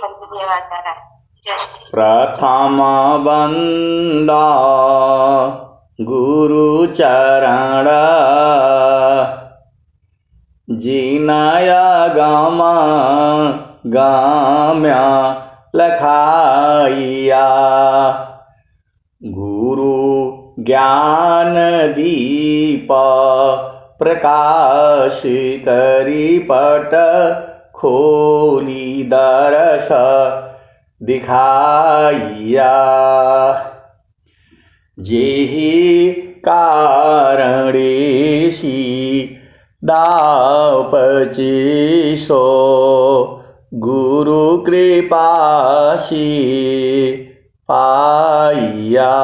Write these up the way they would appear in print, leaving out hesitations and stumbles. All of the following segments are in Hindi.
देवाचार्य। जय श्री प्रथम बंदा गुरु चरण जिनया गम गाम्य लखाइया गुरु ज्ञान दीप प्रकाश करी पट खोली दरस दिखाइया जेहि कारणेसी दाव पचीसो गुरु कृपासी पाइया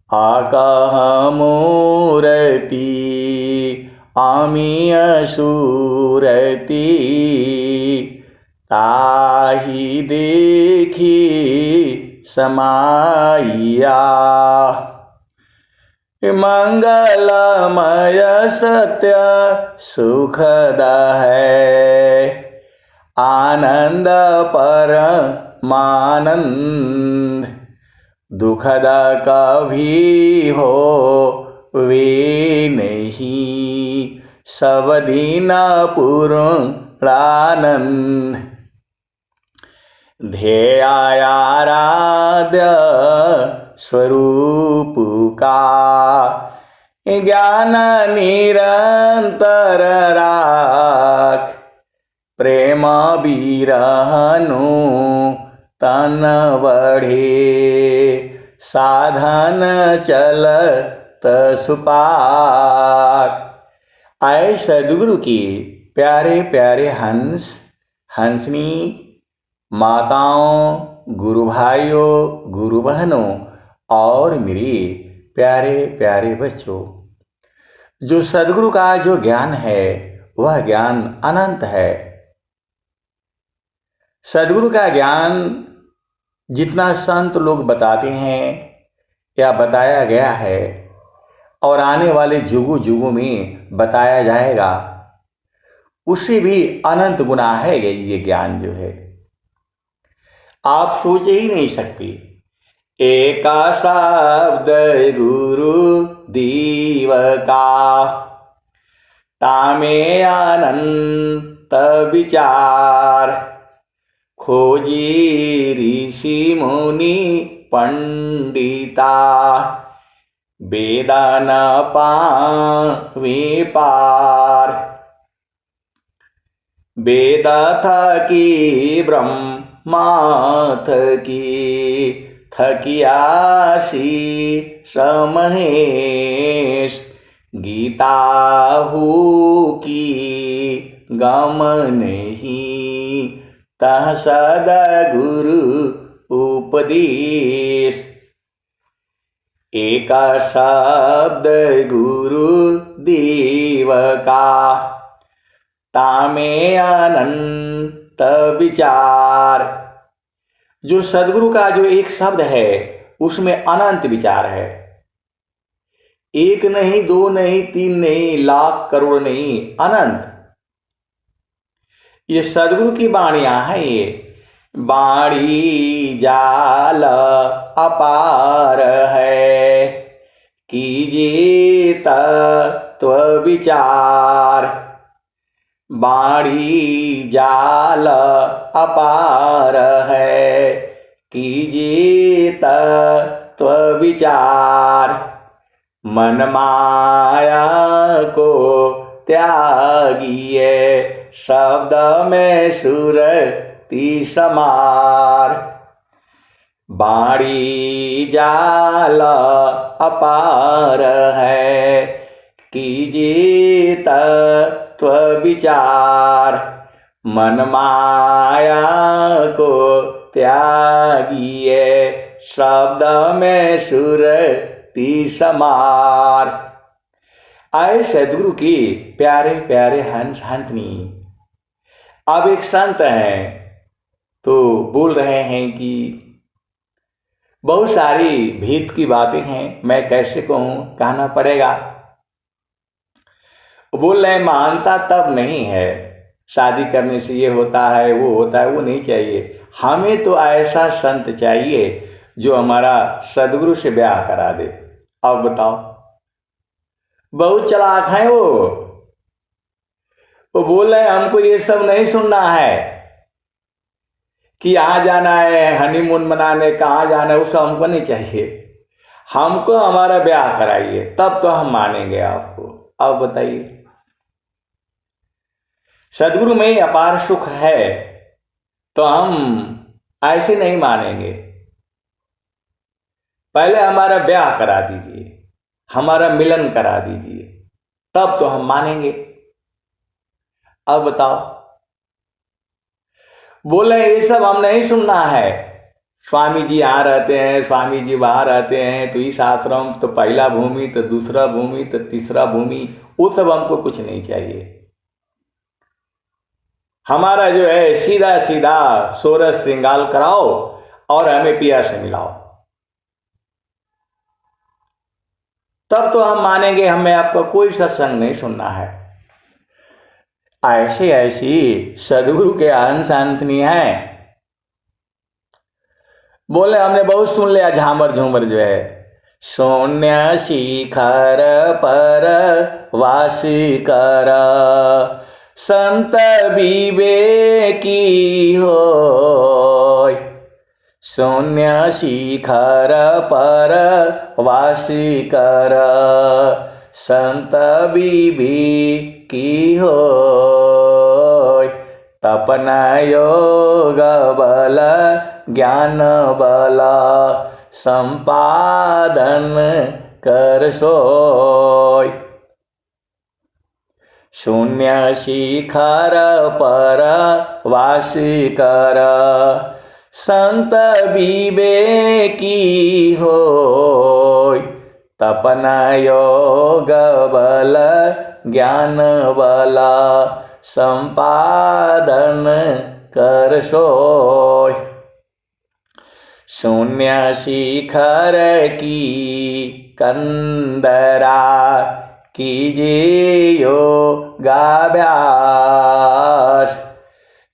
आकह मूर्ति आमी असुरति ताहि देखी समाइया मंगलमय सत्य सुखद है आनंद परमानंद दुखद कभी हो वे नहीं सब दिन पूर्णानंद ध्येयाराध्य स्वरूप का ज्ञान निरंतर राख प्रेम बिरहनु तन बढ़े साधन चलत सुपाक। आए सदगुरु की प्यारे प्यारे हंस हंसनी माताओं गुरु भाइयों गुरु बहनों और मेरे प्यारे प्यारे बच्चों, जो सदगुरु का जो ज्ञान है वह ज्ञान अनंत है। सदगुरु का ज्ञान जितना संत लोग बताते हैं या बताया गया है और आने वाले जुगों जुगों में बताया जाएगा, उससे भी अनंत गुना है ये ज्ञान जो है, आप सोच ही नहीं सकते। एका शब्द गुरु दीव का तामे अनंत विचार खोजी ऋषि मुनि पंडिता वेदन पावे पार वेद थकी ब्रह्माथ की थकियासी समहेश गीता हु की गम नहीं तह सदगुरु उपदेश। एक शब्द गुरु देव का तामे अनंत विचार। जो सदगुरु का जो एक शब्द है उसमें अनंत विचार है। एक नहीं, दो नहीं, तीन नहीं, लाख करोड़ नहीं, अनंत। ये सदगुरु की वाणियां हैं। ये वाणी जाल अपार है कीजिए तत्व विचार। वाणी जाल अपार है कीजिए तत्व विचार। मन माया को त्यागिए शब्द में सुरति समार। वाणी जाल अपार है कीजिए तत्व विचार। मन माया को त्यागिए शब्द में सुरति समार। आए सदगुरु की प्यारे प्यारे हंस हंसनी। अब एक संत हैं तो बोल रहे हैं कि बहुत सारी भीत की बातें हैं, मैं कैसे कहूँ, कहना पड़ेगा। बोल रहे मानता तब नहीं है शादी करने से ये होता है वो होता है, वो नहीं चाहिए। हमें तो ऐसा संत चाहिए जो हमारा सदगुरु से ब्याह करा दे। अब बताओ, बहुत चालाक है वो बोल रहे हैं हमको ये सब नहीं सुनना है कि यहाँ जाना है हनीमून मनाने, कहाँ जाना है, वो सब हमको नहीं चाहिए। हमको हमारा ब्याह कराइए, तब तो हम मानेंगे आपको। अब बताइए, सदगुरु में ही अपार सुख है तो हम ऐसे नहीं मानेंगे। पहले हमारा ब्याह करा दीजिए, हमारा मिलन करा दीजिए, तब तो हम मानेंगे। अब बताओ, बोले ये सब हम नहीं सुनना है। स्वामी जी यहाँ रहते हैं, स्वामी जी वहाँ रहते हैं, तो इस आश्रम तो पहला भूमि, तो दूसरा भूमि, तो तीसरा भूमि, वो सब हमको कुछ नहीं चाहिए। हमारा जो है सीधा सीधा सोरह श्रृंगार कराओ और हमें पिया से मिलाओ, तब तो हम मानेंगे। हमें आपका कोई सत्संग नहीं सुनना है। ऐसी ऐसी सदगुरु के अहन शांतनी है। बोले हमने बहुत सुन लिया झामर झूमर जो है, शून्य शिखर पर वासी कर संत विवेकी होय। शून्य शिखर पर वासी कर संत विवेकी होय। तपना योग बल ज्ञान बल संपादन कर सोय। शून्य शिखर पर वासी कर संत विवेकी होय। तपना योग बल ज्ञान बल संपादन कर सोय। शून्य शिखर की कंदरा कीजिए योगाभ्यास।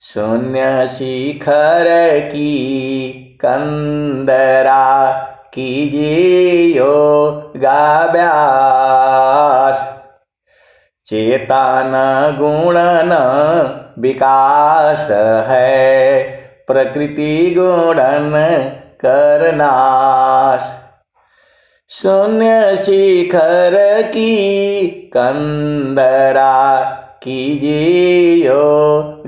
शून्य शिखर की कंदरा कीजिए योगाभ्यास। चेतन गुणन विकास है प्रकृति गुणन करनाश। शून्य शिखर की कंदरा कीजिए योगाभ्यास।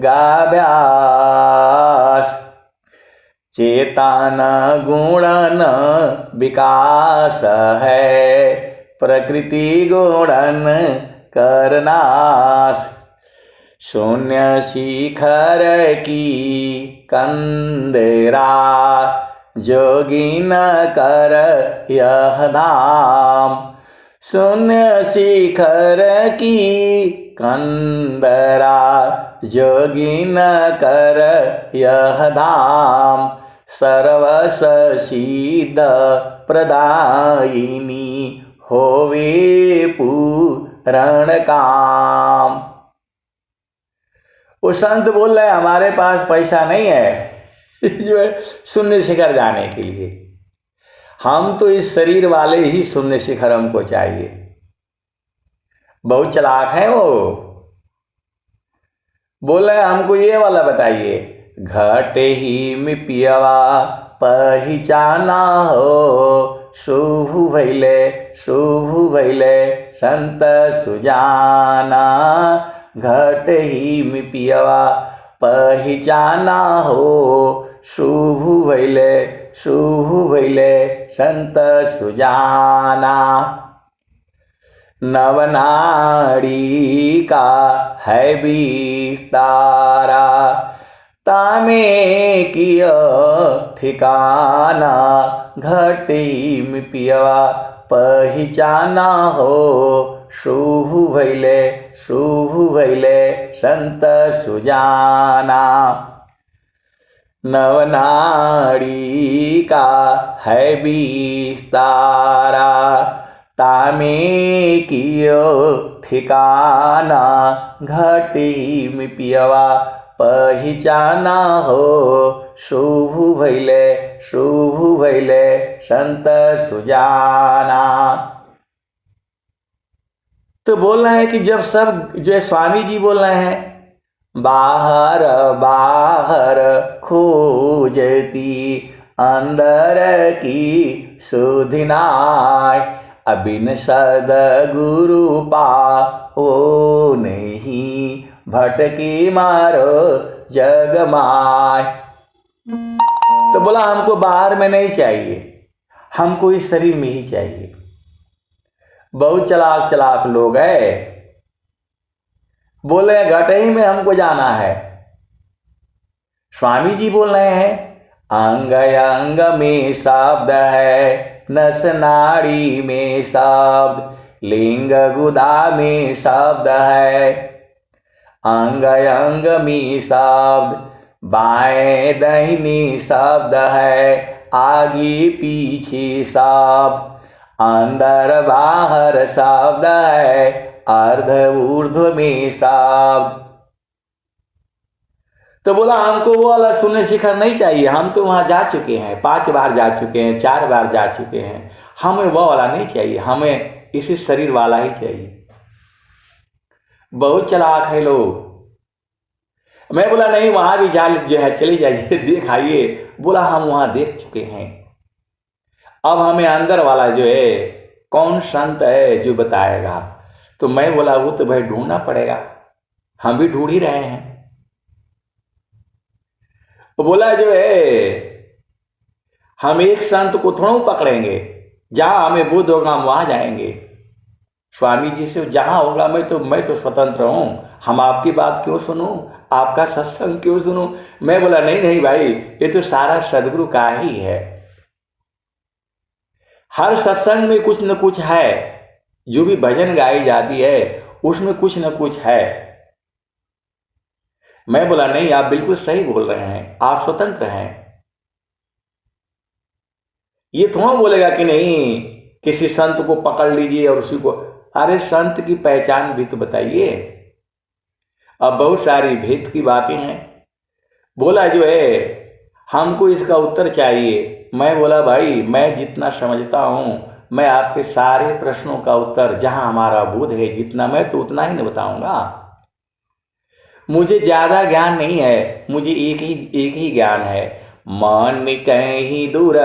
चेतन गुणन विकास है प्रकृति गुणन करनाश। शून्य शिखर की कंदरा जोगी न कर यह धाम। शून्य शिखर की कंदरा जोगी न कर यह धाम। सर्वस सिद्ध प्रदायिनी होवे पूर्ण काम। वो संत बोल रहे हमारे पास पैसा नहीं है जो है शून्य शिखर जाने के लिए। हम तो इस शरीर वाले ही शून्य शिखर हमको चाहिए। बहुत चालाक है वो। बोल रहे हमको ये वाला बताइए, घटे ही में पियवा पहचाना हो। शुभ भैले संत सुजाना। घट ही में पियवा पहचाना हो। शुभ भैले संत सुजाना। नवनाड़ी का है विस्तारा। तामे किया ठिकाना। घटी में पियवा पहचाना हो। शुभ भैले संत सुजाना। नवनाड़ी का है विस्तारा। तामे कियो ठिकाना, घटी में पियवा पहिचाना हो। शुभ भैले संत सुजाना। तो बोल रहे हैं कि जब सब जो है स्वामी जी बोल रहे हैं, बाहर बाहर खोजती अंदर की सुधिनाय, अबिन सदगुरु पाओ नहीं, भटकी मारो जग माय। तो बोला हमको बाहर में नहीं चाहिए, हमको इस शरीर में ही चाहिए। बहुत चलाक चलाक लोग है, बोले घटई में हमको जाना है। स्वामी जी बोल रहे हैं अंग अंग में शब्द है, नस नाड़ी में शब्द, लिंग गुदा में शब्द है। अंग अंग में शब्द, बाएं दाहिनी शब्द है, आगे पीछे शब्द, अंदर बाहर शब्द है, अर्ध ऊर्ध्व में शब्द। तो बोला हमको वो वाला शून्य शिखर नहीं चाहिए, हम तो वहां जा चुके हैं, 5 बार जा चुके हैं, 4 बार जा चुके हैं, हमें वो वाला नहीं चाहिए, हमें इसी शरीर वाला ही चाहिए। बहुत चलाक है लोग। मैं बोला नहीं, वहां भी जा जो है चले जाइए, देख आइए। बोला हम वहां देख चुके हैं, अब हमें अंदर वाला जो है कौन संत है जो बताएगा। तो मैं बोला वो तो भाई ढूंढना पड़ेगा, हम भी ढूंढ ही रहे हैं। वो बोला जो है हम एक संत को थोड़ा पकड़ेंगे, जहां हमें बोध होगा हम वहां जाएंगे। स्वामी जी से जहां होगा, मैं तो स्वतंत्र हूं, हम आपकी बात क्यों सुनूं, आपका सत्संग क्यों सुनूं। मैं बोला नहीं नहीं भाई, ये तो सारा सदगुरु का ही है। हर सत्संग में कुछ न कुछ है, जो भी भजन गाई जाती है उसमें कुछ न कुछ है। मैं बोला नहीं, आप बिल्कुल सही बोल रहे हैं, आप स्वतंत्र हैं। ये थोड़ा बोलेगा कि नहीं किसी संत को पकड़ लीजिए और उसी को, अरे संत की पहचान भी तो बताइए। अब बहुत सारी भेद की बातें हैं। बोला जो है हमको इसका उत्तर चाहिए। मैं बोला भाई मैं जितना समझता हूं, मैं आपके सारे प्रश्नों का उत्तर जहां हमारा बोध है जितना, मैं तो उतना ही नहीं बताऊंगा। मुझे ज्यादा ज्ञान नहीं है, मुझे एक ही ज्ञान है। मन कहीं दूर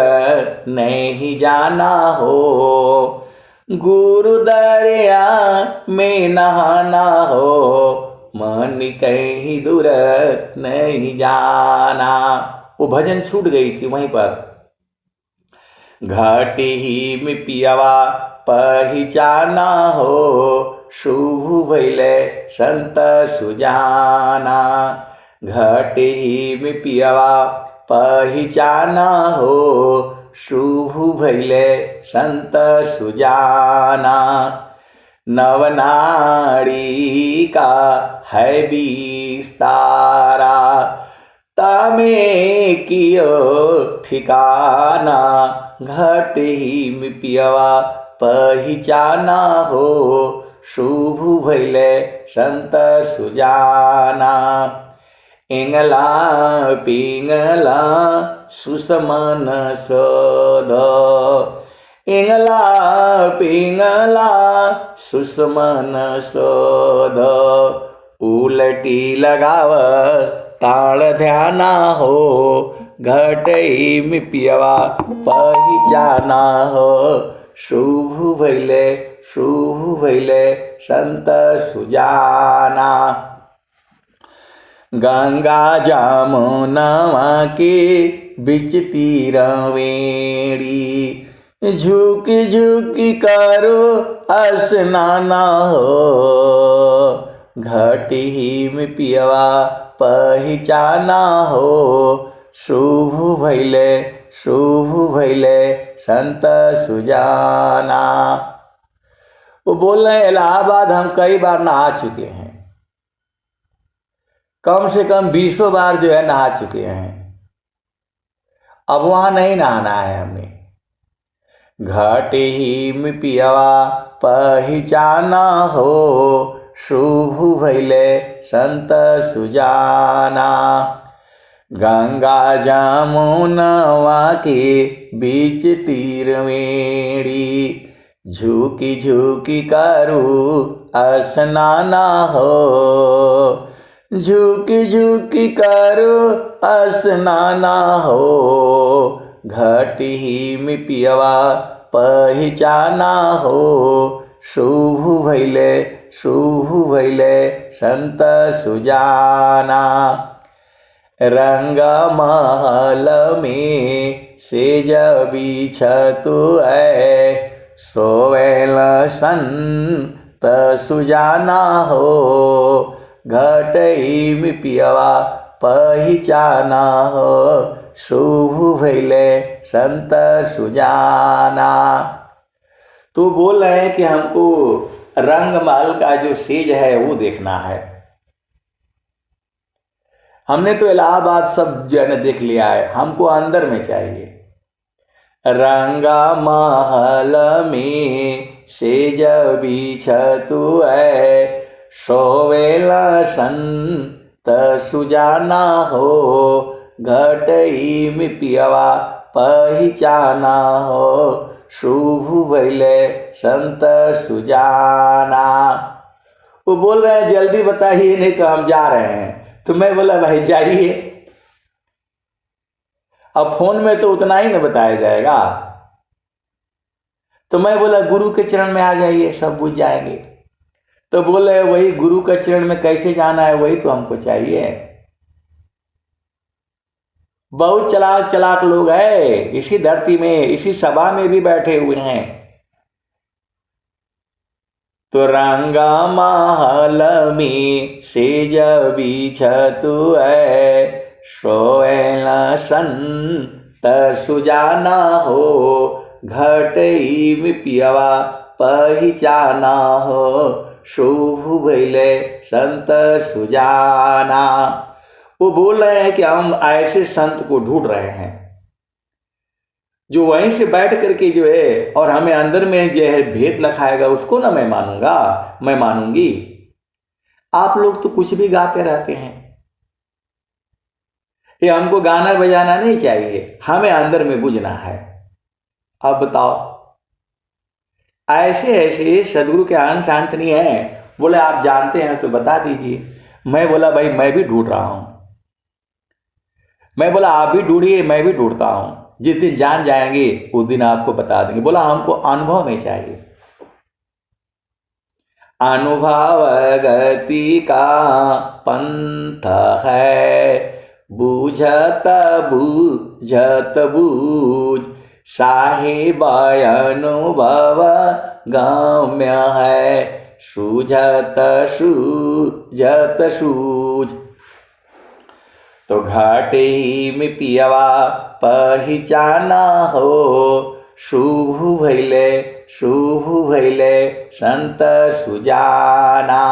नहीं जाना हो, गुरु दरिया में नहाना हो, मन कहीं दूर नहीं जाना। वो भजन छूट गई थी वहीं पर। घाटी ही में पियावा पहिचाना हो, शुभ भैले संत सुजाना। घाटी ही में पियावा पहिचाना हो, शुभ भैले संत सुजाना। नवनाड़ी का है विस्तारा, तामे कियो ठिकाना। घट ही में पियवा पहिचाना हो, शुभ भैले संत सुजाना। इंगला पिंगला सुसमन सद, इंगला पिंगला सुसमन सद। उलटी लगाव ताड़ ध्याना हो, घटई में पियवा पहिचाना हो, शुभ भैले संत सुजाना। गंगा जमुनवा के बिच तीरवेणी, झुकी झुकी करो स्नाना हो, घट ही में पियवा पहिचाना हो, शुभ भैले संत सुजाना। वो बोल रहे इलाहाबाद हम कई बार नहा चुके हैं, कम से कम 20 बार जो है नहा चुके हैं। अब वहां नहीं नहाना है हमें। घाटे ही में पियवा पहचाना हो, शुभ भैले संत सुजाना। गंगा जमुनवा के बीच तीर मेरी, झुकी झुकी करू स्नाना हो, झुकी झुकी करू स्नाना हो। घाटी ही में पियवा पहचाना हो, शुभ भैले संत सुजाना। रंग महल में सेज बिछतु है, सोवेल संत सुजाना हो। घटई में पियवा पहचाना हो, शुभ भैले संत सुजाना। तो बोल रहे हैं कि हमको रंग महल का जो सेज है वो देखना है। हमने तो इलाहाबाद सब जो है ना देख लिया है, हमको अंदर में चाहिए। रंगा महल में सेज बिछतु है, सोवेला संत सुजाना हो। घटई में पियवा पहचाना हो, शुभ भैले संत सुजाना। वो बोल रहे हैं जल्दी बताइए नहीं तो हम जा रहे हैं। तो मैं बोला भाई जाइए, अब फोन में तो उतना ही ना बताया जाएगा। तो मैं बोला गुरु के चरण में आ जाइए, सब बुझ जाएंगे। तो बोले वही गुरु के चरण में कैसे जाना है वही तो हमको चाहिए। बहुत चलाक चलाक लोग हैं इसी धरती में, इसी सभा में भी बैठे हुए हैं। तो रंगा महल में सेज बिछतु है, सोवेल संत सुजाना हो। घटई में पियवा पहचाना हो, शुभ भैले संत सुजाना। वो बोल रहे हैं कि हम ऐसे संत को ढूंढ रहे हैं जो वहीं से बैठ करके जो है और हमें अंदर में जो है भेद लखाएगा, उसको ना मैं मानूंगा, मैं मानूंगी। आप लोग तो कुछ भी गाते रहते हैं। ये हमको गाना बजाना नहीं चाहिए, हमें अंदर में बुझना है। अब बताओ, ऐसे ऐसे सदगुरु के अंश शांत नहीं है। बोले आप जानते हैं तो बता दीजिए। मैं बोला भाई मैं भी ढूंढ रहा हूं। मैं बोला आप भी ढूंढिए, मैं भी ढूंढता हूं। जिस दिन जान जाएंगे उस दिन आपको बता देंगे। बोला हमको अनुभव में चाहिए। अनुभव गति का पंथ है, बूझत बूझत बूझ। साहिब अनुभव गम्य है, सूझत सूझत सूझ। तो घाटे ही में पियवा पहचाना हो, शुभ भैले संत सुजाना।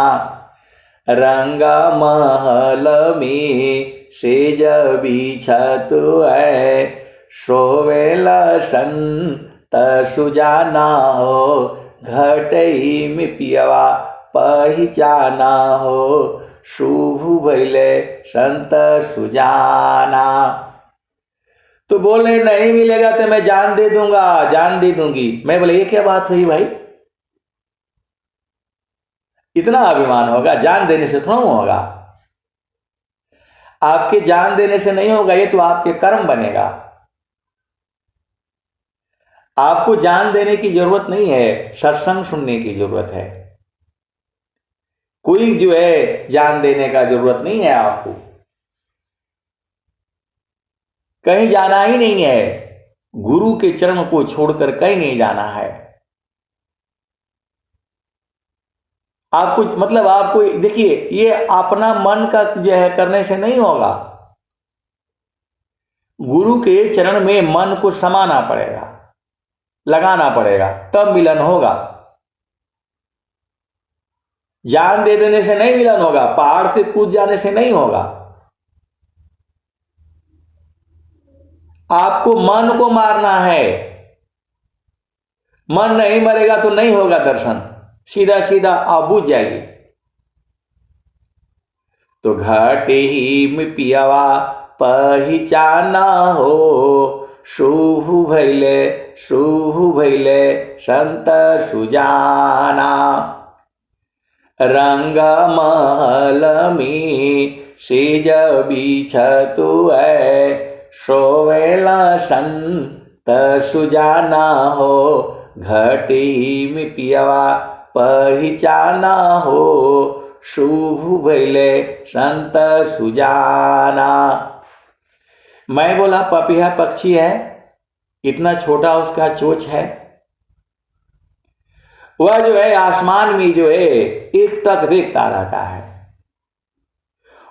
रंगा महल में सेज बिछतु है, सोवेल संत सुजाना हो। घटई में पियवा पहचाना हो, शुभ भैले संत सुजाना। तो बोले नहीं मिलेगा तो मैं जान दे दूंगा, जान दे दूंगी। मैं बोले ये क्या बात हुई भाई, इतना अभिमान होगा? जान देने से थोड़ा होगा। आपके जान देने से नहीं होगा, ये तो आपके कर्म बनेगा। आपको जान देने की जरूरत नहीं है, सत्संग सुनने की जरूरत है। कोई जो है जान देने का जरूरत नहीं है आपको, कहीं जाना ही नहीं है। गुरु के चरण को छोड़कर कहीं नहीं जाना है आपको। मतलब आपको देखिए, ये अपना मन का जो है करने से नहीं होगा। गुरु के चरण में मन को समाना पड़ेगा, लगाना पड़ेगा, तब मिलन होगा। जान दे देने से नहीं मिलन होगा, पहाड़ से कूद जाने से नहीं होगा। आपको मन को मारना है। मन नहीं मरेगा तो नहीं होगा दर्शन, सीधा सीधा आप बुझ जाएगी। तो घट ही में पियावा पहचाना हो, शुभ भैले संत सुजाना। रंग महल में सेज बिछतु है, सोवेला संत सुजाना हो। घटी में पियवा पहचाना हो, शुभ भैले संत सुजाना। मैं बोला पपिया पक्षी है, इतना छोटा उसका चोंच है, वह जो है आसमान में जो है एक टक देखता रहता है।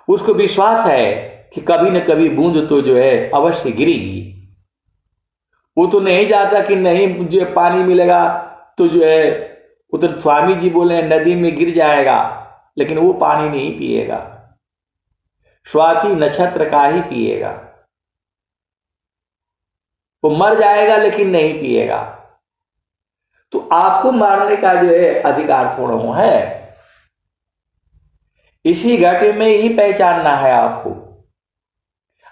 उसको विश्वास है कि कभी न कभी बूंद तो जो है अवश्य गिरेगी। वो तो नहीं चाहता कि नहीं जो है पानी मिलेगा तो जो है वो तो स्वामी जी बोले नदी में गिर जाएगा, लेकिन वो पानी नहीं पिएगा, स्वाति नक्षत्र का ही पिएगा। वो मर जाएगा लेकिन नहीं पिएगा। तो आपको मारने का जो है अधिकार थोड़ा है, इसी घटे में ही पहचानना है आपको।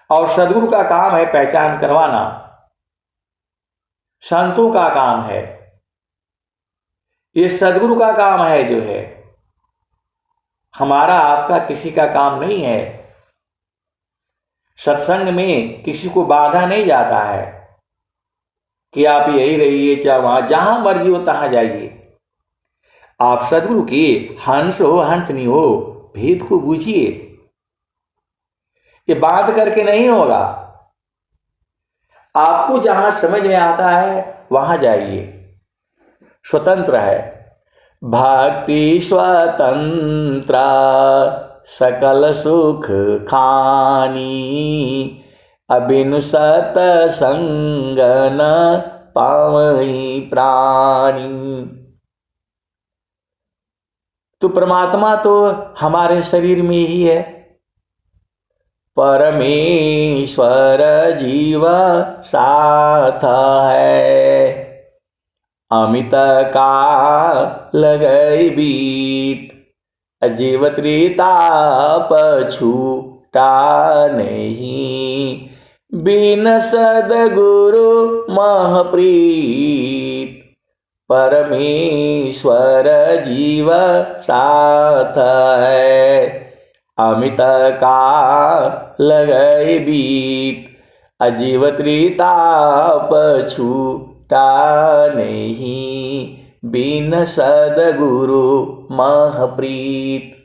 और सदगुरु का काम है पहचान करवाना, संतों का काम है, ये सदगुरु का काम है जो है, हमारा आपका किसी का काम नहीं है। सत्संग में किसी को बाधा नहीं जाता है कि आप यही रहिए, चाहे वहां जहां मर्जी हो तहां जाइए। आप सदगुरु के हंस हो हंसनी हो, भेद को बूझिए। ये बात करके नहीं होगा, आपको जहां समझ में आता है वहां जाइए। स्वतंत्र है, भक्ति स्वतंत्र सकल सुख खानी, अबिनु सतसंग न पावई प्राणी। तो परमात्मा तो हमारे शरीर में ही है, परमेश्वर जीव साथ है, अमित का लगई बीत, जीव त्रिताप छूटा नहीं, बिन सदगुरु महप्रीत, परमेश्वर जीव साथ है, अमित का लगई बीत, अजीव त्रिताप छूटा नहीं, बिन सदगुरु महप्रीत।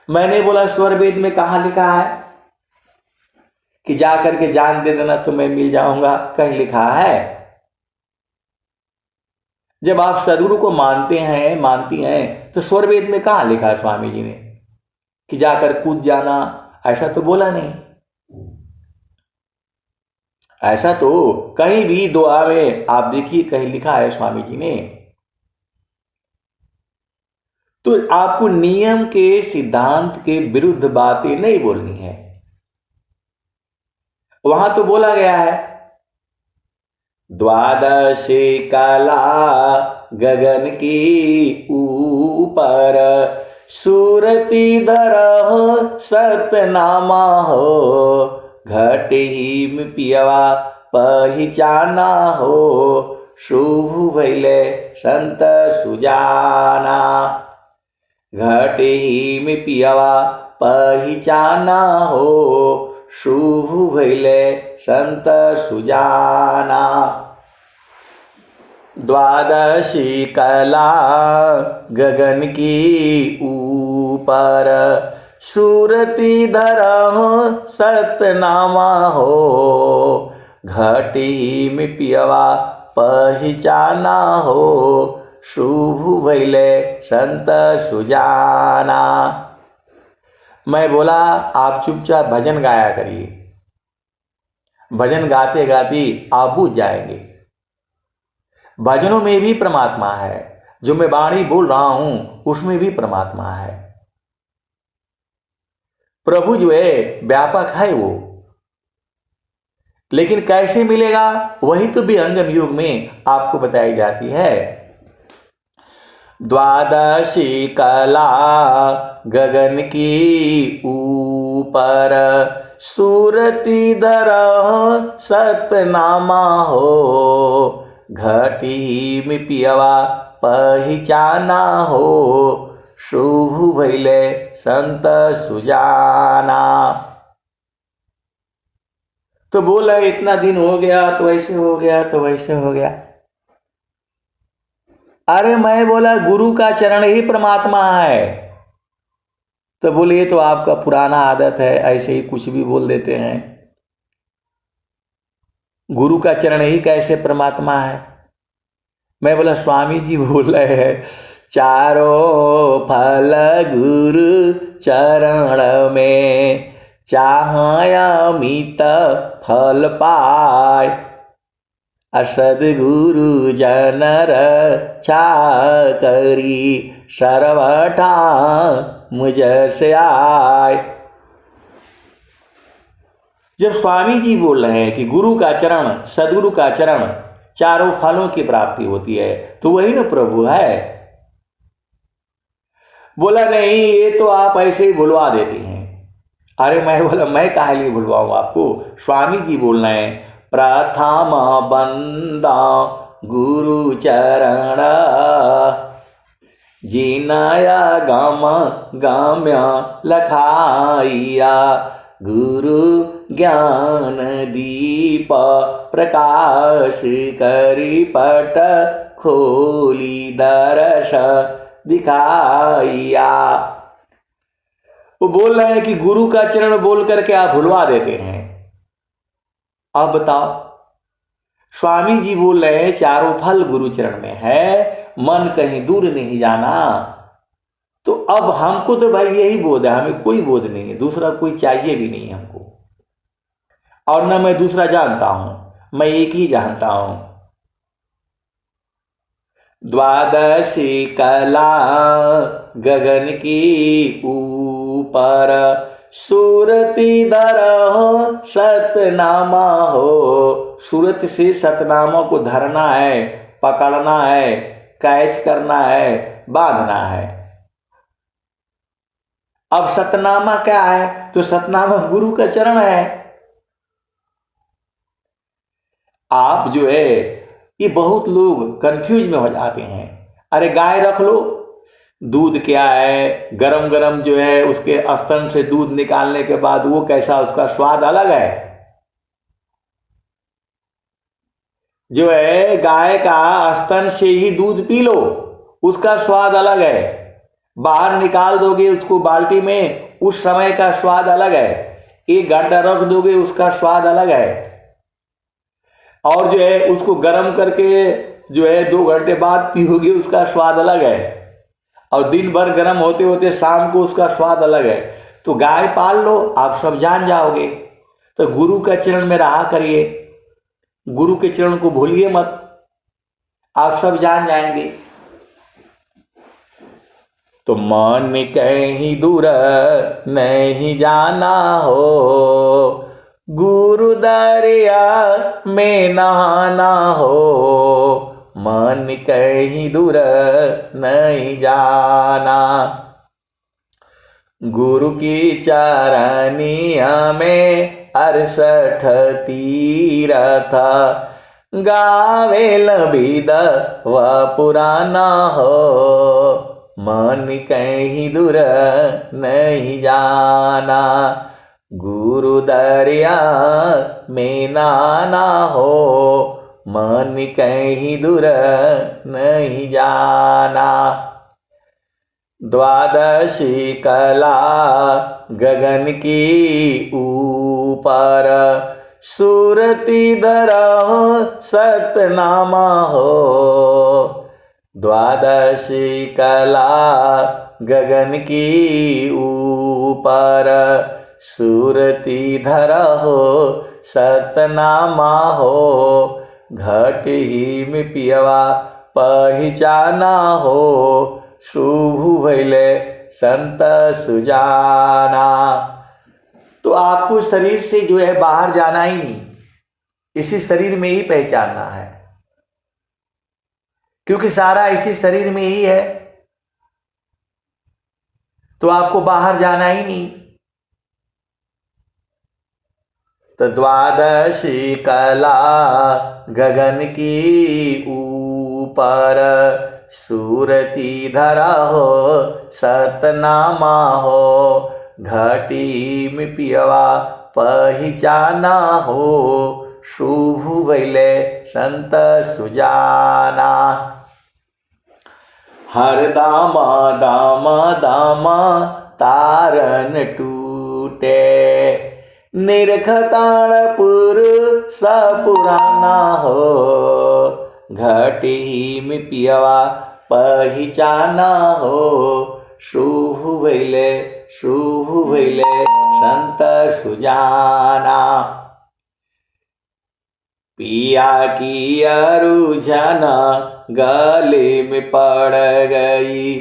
मैंने बोला स्वर वेद में कहाँ लिखा है कि जाकर के जान दे देना तो मैं मिल जाऊंगा? कहीं लिखा है? जब आप सदगुरु को मानते हैं मानती हैं तो स्वर वेद में कहाँ लिखा है स्वामी जी ने कि जाकर कूद जाना? ऐसा तो बोला नहीं। ऐसा तो कहीं भी दुआ में आप देखिए कहीं लिखा है स्वामी जी ने। तो आपको नियम के सिद्धांत के विरुद्ध बातें नहीं बोलनी है। वहां तो बोला गया है द्वादशी कला गगन की ऊपर, सूरती धरह सतनामा हो, घट ही में पियवा पहचाना हो, शुभ भैले संत सुजाना। घट ही में पियवा पहचाना हो, शुभ भैले संत सुजाना। द्वादशी कला गगन की ऊपर, सूरती धरह सतनामा हो, घटी में पियवा पहचाना हो, शुभ भैले संत सुजाना। मैं बोला आप चुपचाप भजन गाया करिए, भजन गाते गाते आप बुझ जाएंगे। भजनों में भी परमात्मा है, जो मैं वाणी बोल रहा हूं उसमें भी परमात्मा है। प्रभु जो है व्यापक है वो, लेकिन कैसे मिलेगा वही तो विहंगम युग में आपको बताई जाती है। द्वादशी कला गगन की ऊपर, सूरती धरह सतनामा हो, घटी में पियवा पहचाना हो, शुभ भैले संत सुजाना। तो बोला इतना दिन हो गया तो ऐसे हो गया तो वैसे हो गया। अरे मैं बोला गुरु का चरण ही परमात्मा है। तो बोले ये तो आपका पुराना आदत है, ऐसे ही कुछ भी बोल देते हैं। गुरु का चरण ही कैसे परमात्मा है? मैं बोला स्वामी जी बोल रहे हैं चारों फल गुरु चरण में, चाहया अमित फल पाय, सद्गुरु जनर छा करी, सर्वठा मुझसे आय। जब स्वामी जी बोल रहे हैं कि गुरु का चरण, सदगुरु का चरण चारों फलों की प्राप्ति होती है, तो वही ना प्रभु है। बोला नहीं ये तो आप ऐसे ही भुलवा देती हैं। अरे मैं बोला मैं काहे लिए भुलवाऊं आपको? स्वामी जी बोल रहे हैं प्रथम बंदा गुरु चरण, जिनाया गम गम्य लखाइया, गुरु ज्ञान दीप प्रकाश करी, पट खोली दर्श दिखाइया। वो बोल रहे हैं कि गुरु का चरण बोल करके आप भुलवा देते हैं। अब बताओ, स्वामी जी बोल रहे हैं चारों फल गुरु चरण में है, मन कहीं दूर नहीं जाना। तो अब हमको तो भाई यही बोध है, हमें कोई बोध नहीं है, दूसरा कोई चाहिए भी नहीं हमको, और न मैं दूसरा जानता हूं, मैं एक ही जानता हूं। द्वादशी कला गगन की ऊपर, सूरती धरह सतनामा हो। सूरत से सतनामा को धरना है, पकड़ना है, कैच करना है, बांधना है। अब सतनामा क्या है? तो सतनामा गुरु का चरण है। आप जो है ये बहुत लोग कंफ्यूज में हो जाते हैं। अरे गाय रख लो, दूध क्या है, गरम गरम जो है उसके स्तन से दूध निकालने के बाद वो कैसा, उसका स्वाद अलग है। जो है गाय का स्तन से ही दूध पी लो, उसका स्वाद अलग है। बाहर निकाल दोगे उसको बाल्टी में, उस समय का स्वाद अलग है। 1 घंटा रख दोगे उसका स्वाद अलग है। और जो है उसको गर्म करके जो है 2 घंटे बाद पियोगे, उसका स्वाद अलग है। और दिन भर गर्म होते होते शाम को उसका स्वाद अलग है। तो गाय पाल लो, आप सब जान जाओगे। तो गुरु का चरण में रहा करिए, गुरु के चरण को भूलिए मत, आप सब जान जाएंगे। तो मन कहीं दूर नहीं जाना हो, गुरु दरिया में नहाना हो, मन कहीं दूर नहीं जाना। गुरु की चरनिया में 68 तीरथ, गावे लबीद व पुराना हो, मन कहीं दूर नहीं जाना। गुरु दरिया में नाना हो, मन कहीं दूर नहीं जाना। द्वादशी कला गगन की ऊपर, सूरती धरह सतनामा हो। द्वादशी कला गगन की ऊपर, सूरती धरह सतनामा हो, घट ही में पियवा पहचाना हो, शुभ भैले संत सुजाना। तो आपको शरीर से जो है बाहर जाना ही नहीं, इसी शरीर में ही पहचानना है, क्योंकि सारा इसी शरीर में ही है, तो आपको बाहर जाना ही नहीं। तो द्वादशी कला गगन की ऊपर, सूरती धरा हो सतनामा हो, घटी में पियवा पहचाना हो, शुभ भैले संत सुजाना। हर दामा दामा दामा तारन टूटे, निरखताण पुरुष पुराना हो, घटी में पियवा पहचाना हो, शुभ भैले संत सुजाना। पिया की अरुझन गले में पड़ गई,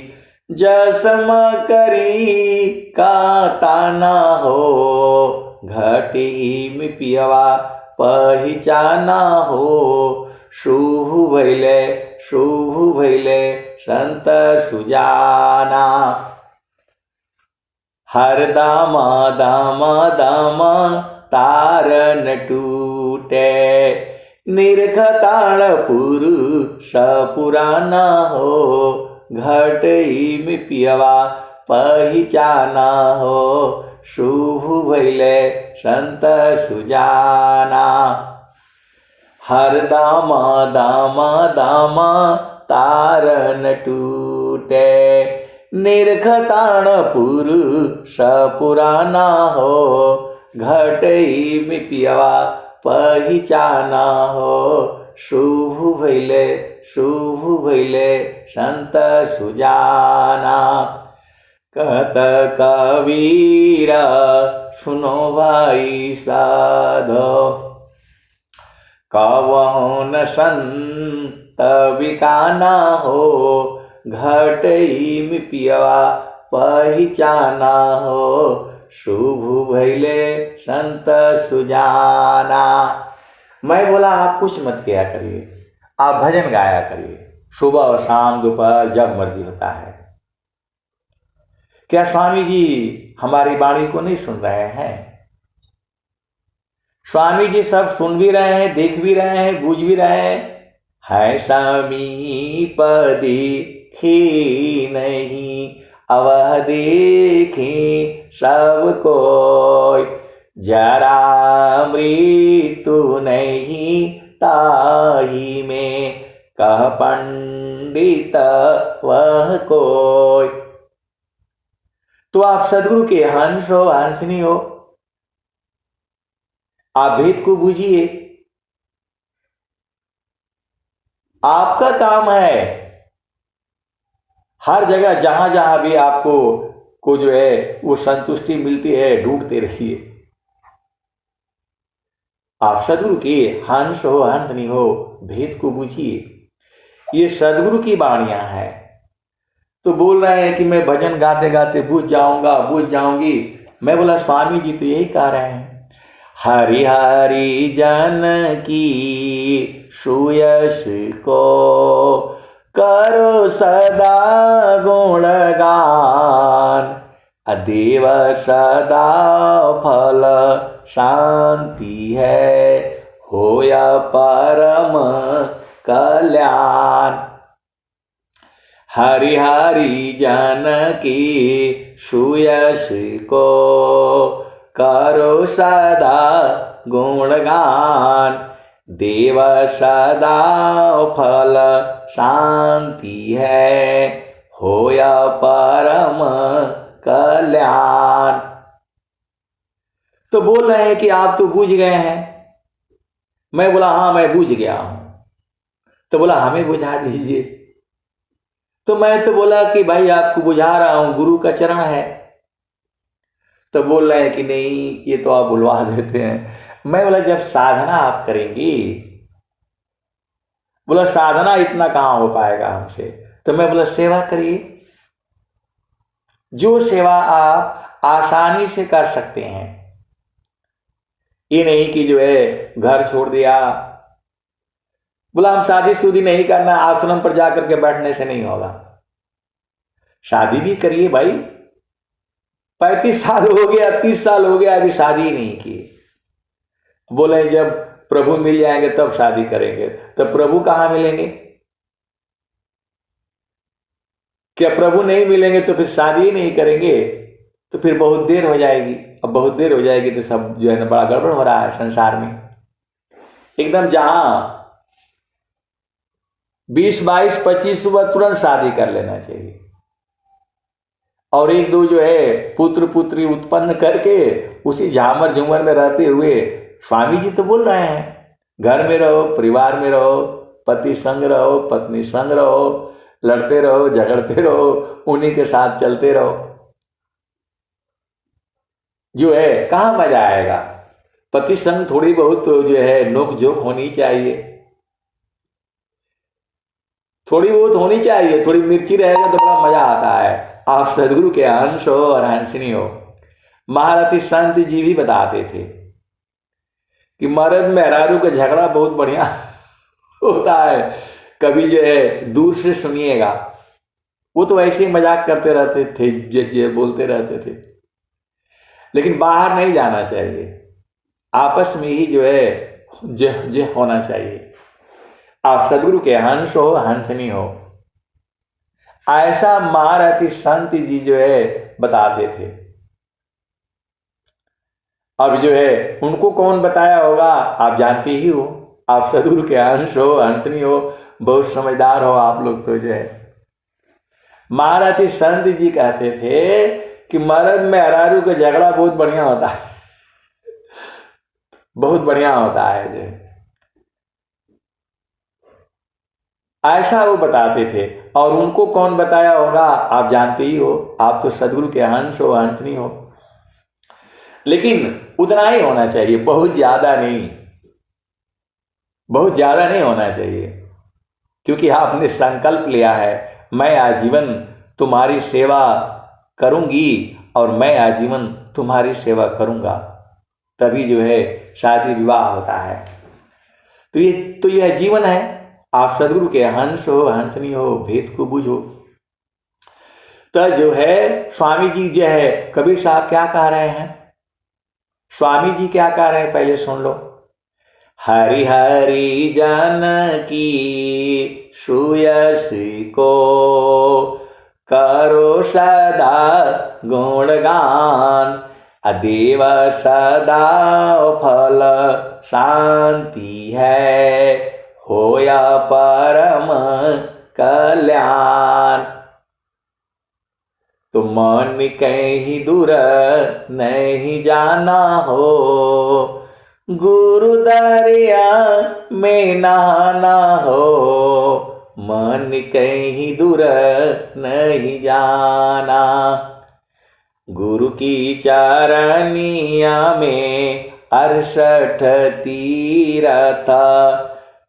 जसम करी का ताना हो, घटी में पियवा पहचाना हो, शुभ भैले संत सुजाना। हर दामा दामा दामा तारन टूटे, निरखताण पुरुष पुराना हो, घटी में पियवा पहचाना हो, शुभ भैले संत सुजाना। हर दामा दामा दामा तारन टूटे, निरखताण पुरुष पुराना हो, घटी में पियवा पहचाना हो, शुभ भैले संत सुजाना। कहत कबीर सुनो भाई साधो, कवहुन संत बिकाना हो, घटी में पियवा पहचाना हो, शुभ भैले संत सुजाना। मैं बोला आप कुछ मत किया करिए, आप भजन गाया करिए, सुबह और शाम दोपहर जब मर्जी होता है। क्या स्वामी जी हमारी वाणी को नहीं सुन रहे हैं? स्वामी जी सब सुन भी रहे हैं, देख भी रहे हैं, बूझ भी रहे हैं। है समीप देखी नहीं, अवह देखी सब कोई, जरा मृत्यु नहीं ताही में, कह पंडित वह कोई। तो आप सदगुरु के हंस हो, हंसनी हो, आप भेद को बूझिए। आपका काम है हर जगह जहां जहां भी आपको को जो है वो संतुष्टि मिलती है, ढूंढते रहिए। आप सदगुरु के हंस हो, हंसनी हो, भेद को बूझिए। ये सदगुरु की वाणियां हैं। तो बोल रहे हैं कि मैं भजन गाते गाते बूझ जाऊंगा, बूझ जाऊंगी। मैं बोला स्वामी जी तो यही कह रहे हैं, हरि हरि जन की सुयश को, करो सदा गुणगान, अदेव सदा फल शांति है, होया परम कल्याण। हरि हरि जन की सुयश को, करो सदा गुणगान, देव सदा फल शांति है, होया परम कल्याण। तो बोल रहे हैं कि आप तो बूझ गए हैं। मैं बोला हाँ मैं बूझ गया हूं। तो बोला हमें बुझा दीजिए। तो मैं तो बोला कि भाई आपको बुझा रहा हूं, गुरु का चरण है। तो बोल रहे हैं कि नहीं ये तो आप बुलवा देते हैं। मैं बोला जब साधना आप करेंगी, बोला साधना इतना कहां हो पाएगा हमसे। तो मैं बोला सेवा करिए, जो सेवा आप आसानी से कर सकते हैं। ये नहीं कि जो है घर छोड़ दिया, बोला हम शादी शुदी नहीं करना, आश्रम पर जाकर के बैठने से नहीं होगा। शादी भी करिए भाई, 35 साल हो गया, 30 साल हो गया, अभी शादी ही नहीं की। बोले जब प्रभु मिल जाएंगे तब शादी करेंगे, तो प्रभु कहां मिलेंगे? क्या प्रभु नहीं मिलेंगे तो फिर शादी ही नहीं करेंगे? तो फिर बहुत देर हो जाएगी। अब बहुत देर हो जाएगी तो सब जो है ना बड़ा गड़बड़ हो रहा है संसार में। एकदम जहां 20, 22, 25 हुआ तुरंत शादी कर लेना चाहिए, और एक दो जो है पुत्र पुत्री उत्पन्न करके उसी झामर झूमर में रहते हुए, स्वामी जी तो बोल रहे हैं घर में रहो, परिवार में रहो, पति संग रहो, पत्नी संग रहो, लड़ते रहो, झगड़ते रहो, उन्हीं के साथ चलते रहो। जो है कहाँ मजा आएगा? पति संग थोड़ी बहुत तो जो है नोक झोंक होनी चाहिए, थोड़ी बहुत होनी चाहिए, थोड़ी मिर्ची रहेगा तो बड़ा मजा आता है। आप सदगुरु के अंश हो और हंसनी हो। महारथी संत जी भी बताते थे कि मर्द मेहरारू का झगड़ा बहुत बढ़िया होता है। कभी जो है दूर से सुनिएगा, वो तो ऐसे ही मजाक करते रहते थे, जे बोलते रहते थे, लेकिन बाहर नहीं जाना चाहिए, आपस में ही जो है जे होना चाहिए। आप सदगुरु के हंस हो, हंसनी हो, ऐसा महारथी संत जी जो है बताते थे। अब जो है उनको कौन बताया होगा आप जानते ही हो। आप सदगुरु के अंश हो, हंसनी हो, बहुत समझदार हो आप लोग तो जो है। महारथी संत जी कहते थे कि मर्द में मेहरारू का झगड़ा बहुत बढ़िया होता है बहुत बढ़िया होता है जो है, ऐसा वो बताते थे। और उनको कौन बताया होगा आप जानते ही हो। आप तो सदगुरु के हंस हो, हंसनी हो, लेकिन उतना ही होना चाहिए, बहुत ज्यादा नहीं, बहुत ज्यादा नहीं होना चाहिए, क्योंकि आपने संकल्प लिया है मैं आजीवन तुम्हारी सेवा करूंगी और मैं आजीवन तुम्हारी सेवा करूंगा, तभी जो है शादी विवाह होता है। तो यह जीवन है। आप सदगुरु के हंस हो, हंसनी हो, भेद को बुझो। तो जो है स्वामी जी जो है, कबीर साहब क्या कह रहे हैं, स्वामी जी क्या कह रहे हैं पहले सुन लो। हरि हरि जन की सुयस को करो सदा गुणगान, अदेव सदा फल शांति है, होया परम कल्याण। तो मन कहीं दूर नहीं जाना हो, गुरु दरिया में नहाना हो, मन कहीं दूर नहीं जाना। गुरु की चरनिया में 68 तीरथ,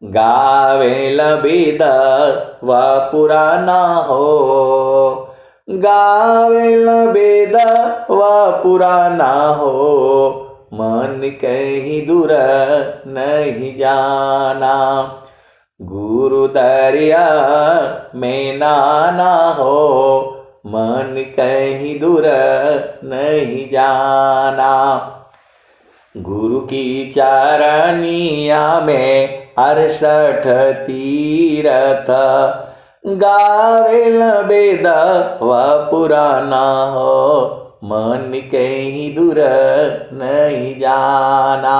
गावे लबेद व पुराना हो, गावे लबेद व पुराना हो, मन कहीं दूर नहीं जाना। गुरु दरिया में नाना हो, मन कहीं दूर नहीं जाना। गुरु की चरनिया में 68 तीरथ, गावे लबेद व पुराना हो, मन कहीं दूर नहीं जाना।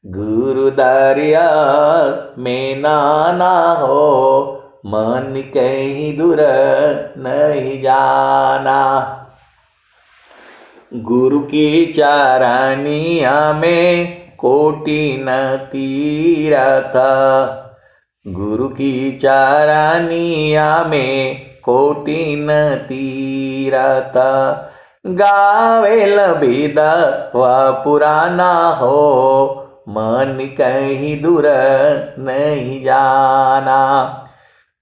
गुरु दरिया में नाना हो, मन कहीं दूर नहीं जाना। गुरु की चरनिया में कोटि न तीरथ, गुरु की चरनिया में कोटि न तीरथ, गावे लबेद व पुराना हो, मन कहीं दूर नहीं जाना।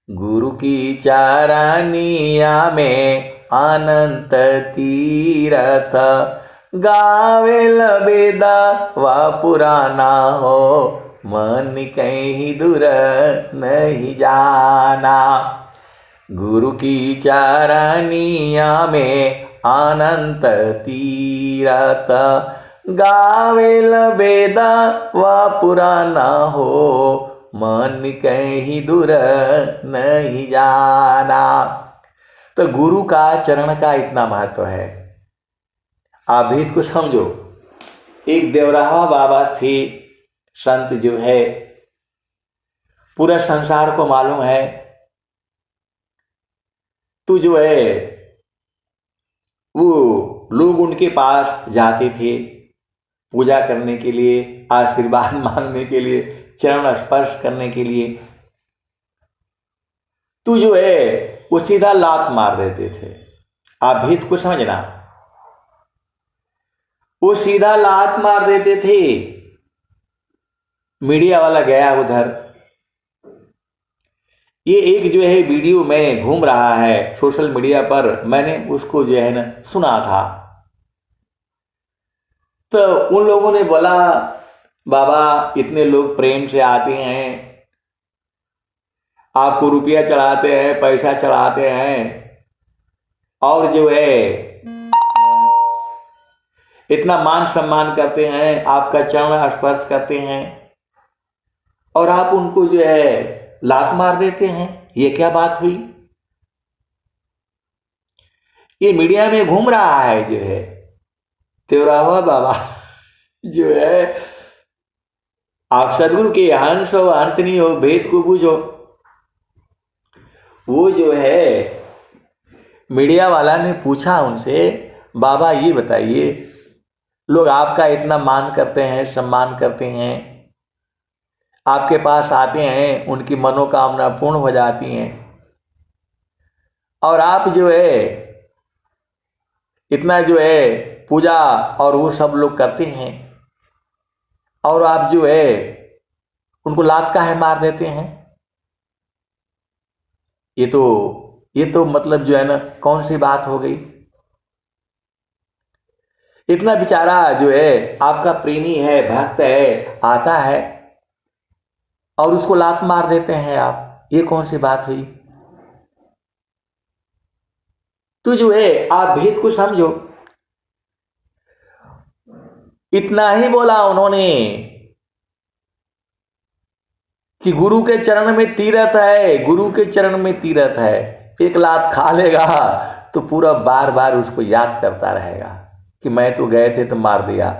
गुरु की चरनिया में अनंत तीरथ, गावेल बेदा वा पुराना हो, मन कहीं दूर नहीं जाना। गुरु की चरनिया में अनंत तीरथ, गावेल बेदा वा पुराना हो, मन कहीं दूर नहीं जाना। तो गुरु का चरण का इतना महत्व है। आप भेद को समझो। एक देवराहा बाबा थे, संत जो है, पूरा संसार को मालूम है। तो जो है वो लोग उनके पास जाते थे पूजा करने के लिए, आशीर्वाद मांगने के लिए, चरण स्पर्श करने के लिए। तो जो है वो सीधा लात मार देते थे। आप भेद को समझना, वो सीधा लात मार देते थे। मीडिया वाला गया उधर, ये एक जो है वीडियो में घूम रहा है सोशल मीडिया पर, मैंने उसको जो है ना सुना था। तो उन लोगों ने बोला, बाबा इतने लोग प्रेम से आते हैं, आपको रुपया चढ़ाते हैं, पैसा चढ़ाते हैं, और जो है इतना मान सम्मान करते हैं, आपका चरण स्पर्श करते हैं, और आप उनको जो है लात मार देते हैं। ये क्या बात हुई? ये मीडिया में घूम रहा है जो है देवराहा बाबा जो है। आप सदगुरु के हंस हो, अंतनी हो, भेद को बूझो। वो जो है मीडिया वाला ने पूछा उनसे, बाबा ये बताइए, लोग आपका इतना मान करते हैं, सम्मान करते हैं, आपके पास आते हैं, उनकी मनोकामना पूर्ण हो जाती हैं, और आप जो है इतना जो है पूजा और वो सब लोग करते हैं, और आप जो है उनको लात काहे मार देते हैं? ये तो मतलब जो है ना कौन सी बात हो गई? इतना बेचारा जो है आपका प्रेमी है, भक्त है, आता है और उसको लात मार देते हैं आप, ये कौन सी बात हुई? तो जो है आप भेद को समझो। इतना ही बोला उन्होंने कि गुरु के चरण में तीरथ है, गुरु के चरण में तीरथ है। एक लात खा लेगा तो पूरा बार बार उसको याद करता रहेगा कि मैं तो गए थे तो मार दिया।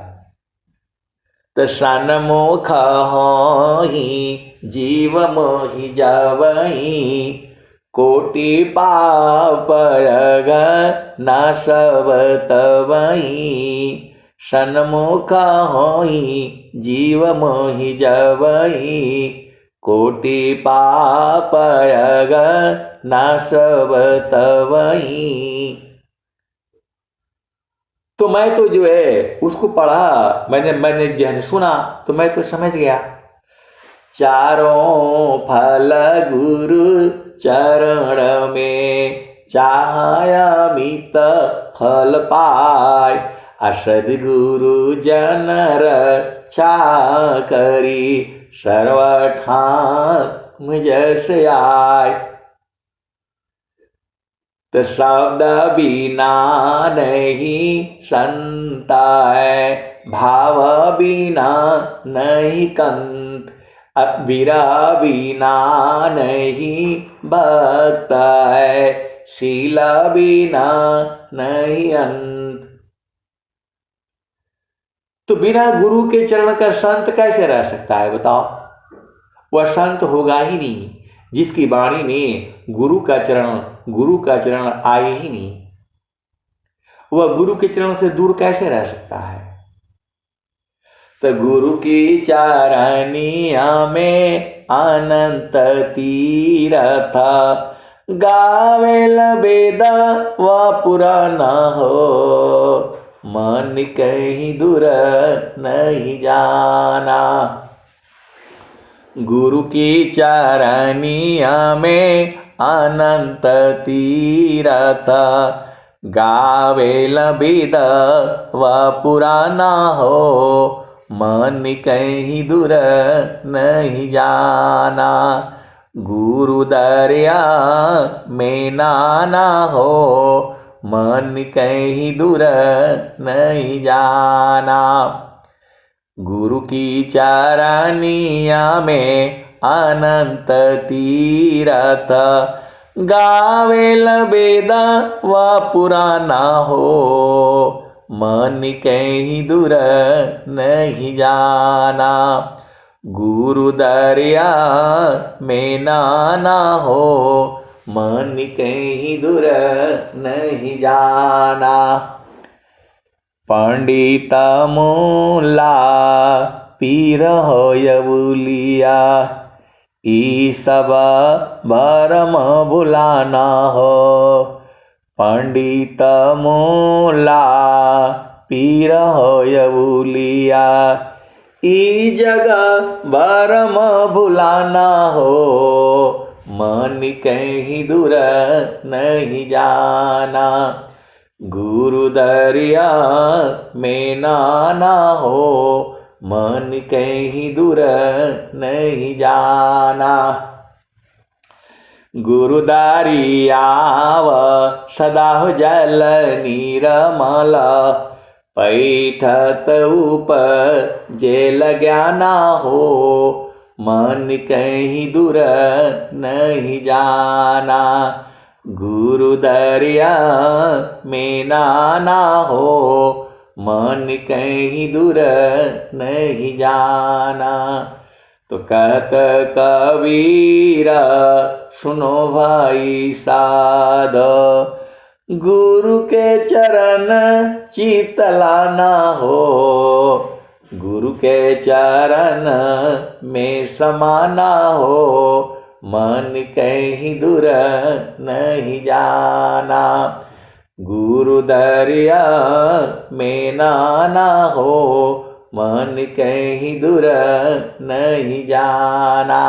तो सन्मुख होहि जीव मोहि जावहि, कोटि पाप न सब तवहि। सन्मुख होहि जीव मोहि जावहि, कोटि पाप न सब तवहि। तो मैं तो जो है उसको पढ़ा, मैंने जो है सुना, तो मैं तो समझ गया। चारों फल गुरु चरण में, चाहया मित फल पाय। सद्गुरु जन रक्षा करी, सर्वठाम जस आय। तो शब्द बिना नहीं संता है, भाव बिना नहीं कंत। अबीरा बिना नहीं भक्त है, शीला बिना नहीं अंत। तो बिना गुरु के चरण का संत कैसे रह सकता है बताओ? वह संत होगा ही नहीं जिसकी वाणी में गुरु का चरण आए ही नहीं। वह गुरु के चरण से दूर कैसे रह सकता है? तो गुरु की चरनिया में अनंत तीरथ, गावेल बेदा व पुराना हो, मन कहीं दूर नहीं जाना। गुरु की चरनिया में अनंत तीरथ, गावेल वेद व पुराना हो, मन कहीं दूर नहीं जाना। गुरु दरिया में नाना हो, मन कहीं दूर नहीं जाना। गुरु की चरनिया में अनंत तीरथ, गावेल वेद व पुराना हो, मन कहीं दूर नहीं जाना। गुरु दरिया में नाना हो, मन कहीं दूर नहीं जाना। पंडित मूला पीर होयबुलिया, ई सब भरम भुलाना हो। पंडित मूला पीर होयबुलिया, ई जगह भरम भुलाना हो, मन कहीं दूर नहीं जाना। गुरु दरिया में नाना हो, मन कहीं दूर नहीं जाना। गुरु दरियाव सदा हो जल नीरमल, पैठत ऊपर जेल ज्ञाना हो, मन कहीं दूर नहीं जाना। गुरु दरिया में नाना हो, मन कहीं दूर नहीं जाना। तो कहत कबीर सुनो भाई साध, गुरु के चरण चितलाना हो, गुरु के चरण में समाना हो, मन कहीं दूर नहीं जाना। गुरु दरिया में नाना हो, मन कहीं दूर नहीं जाना।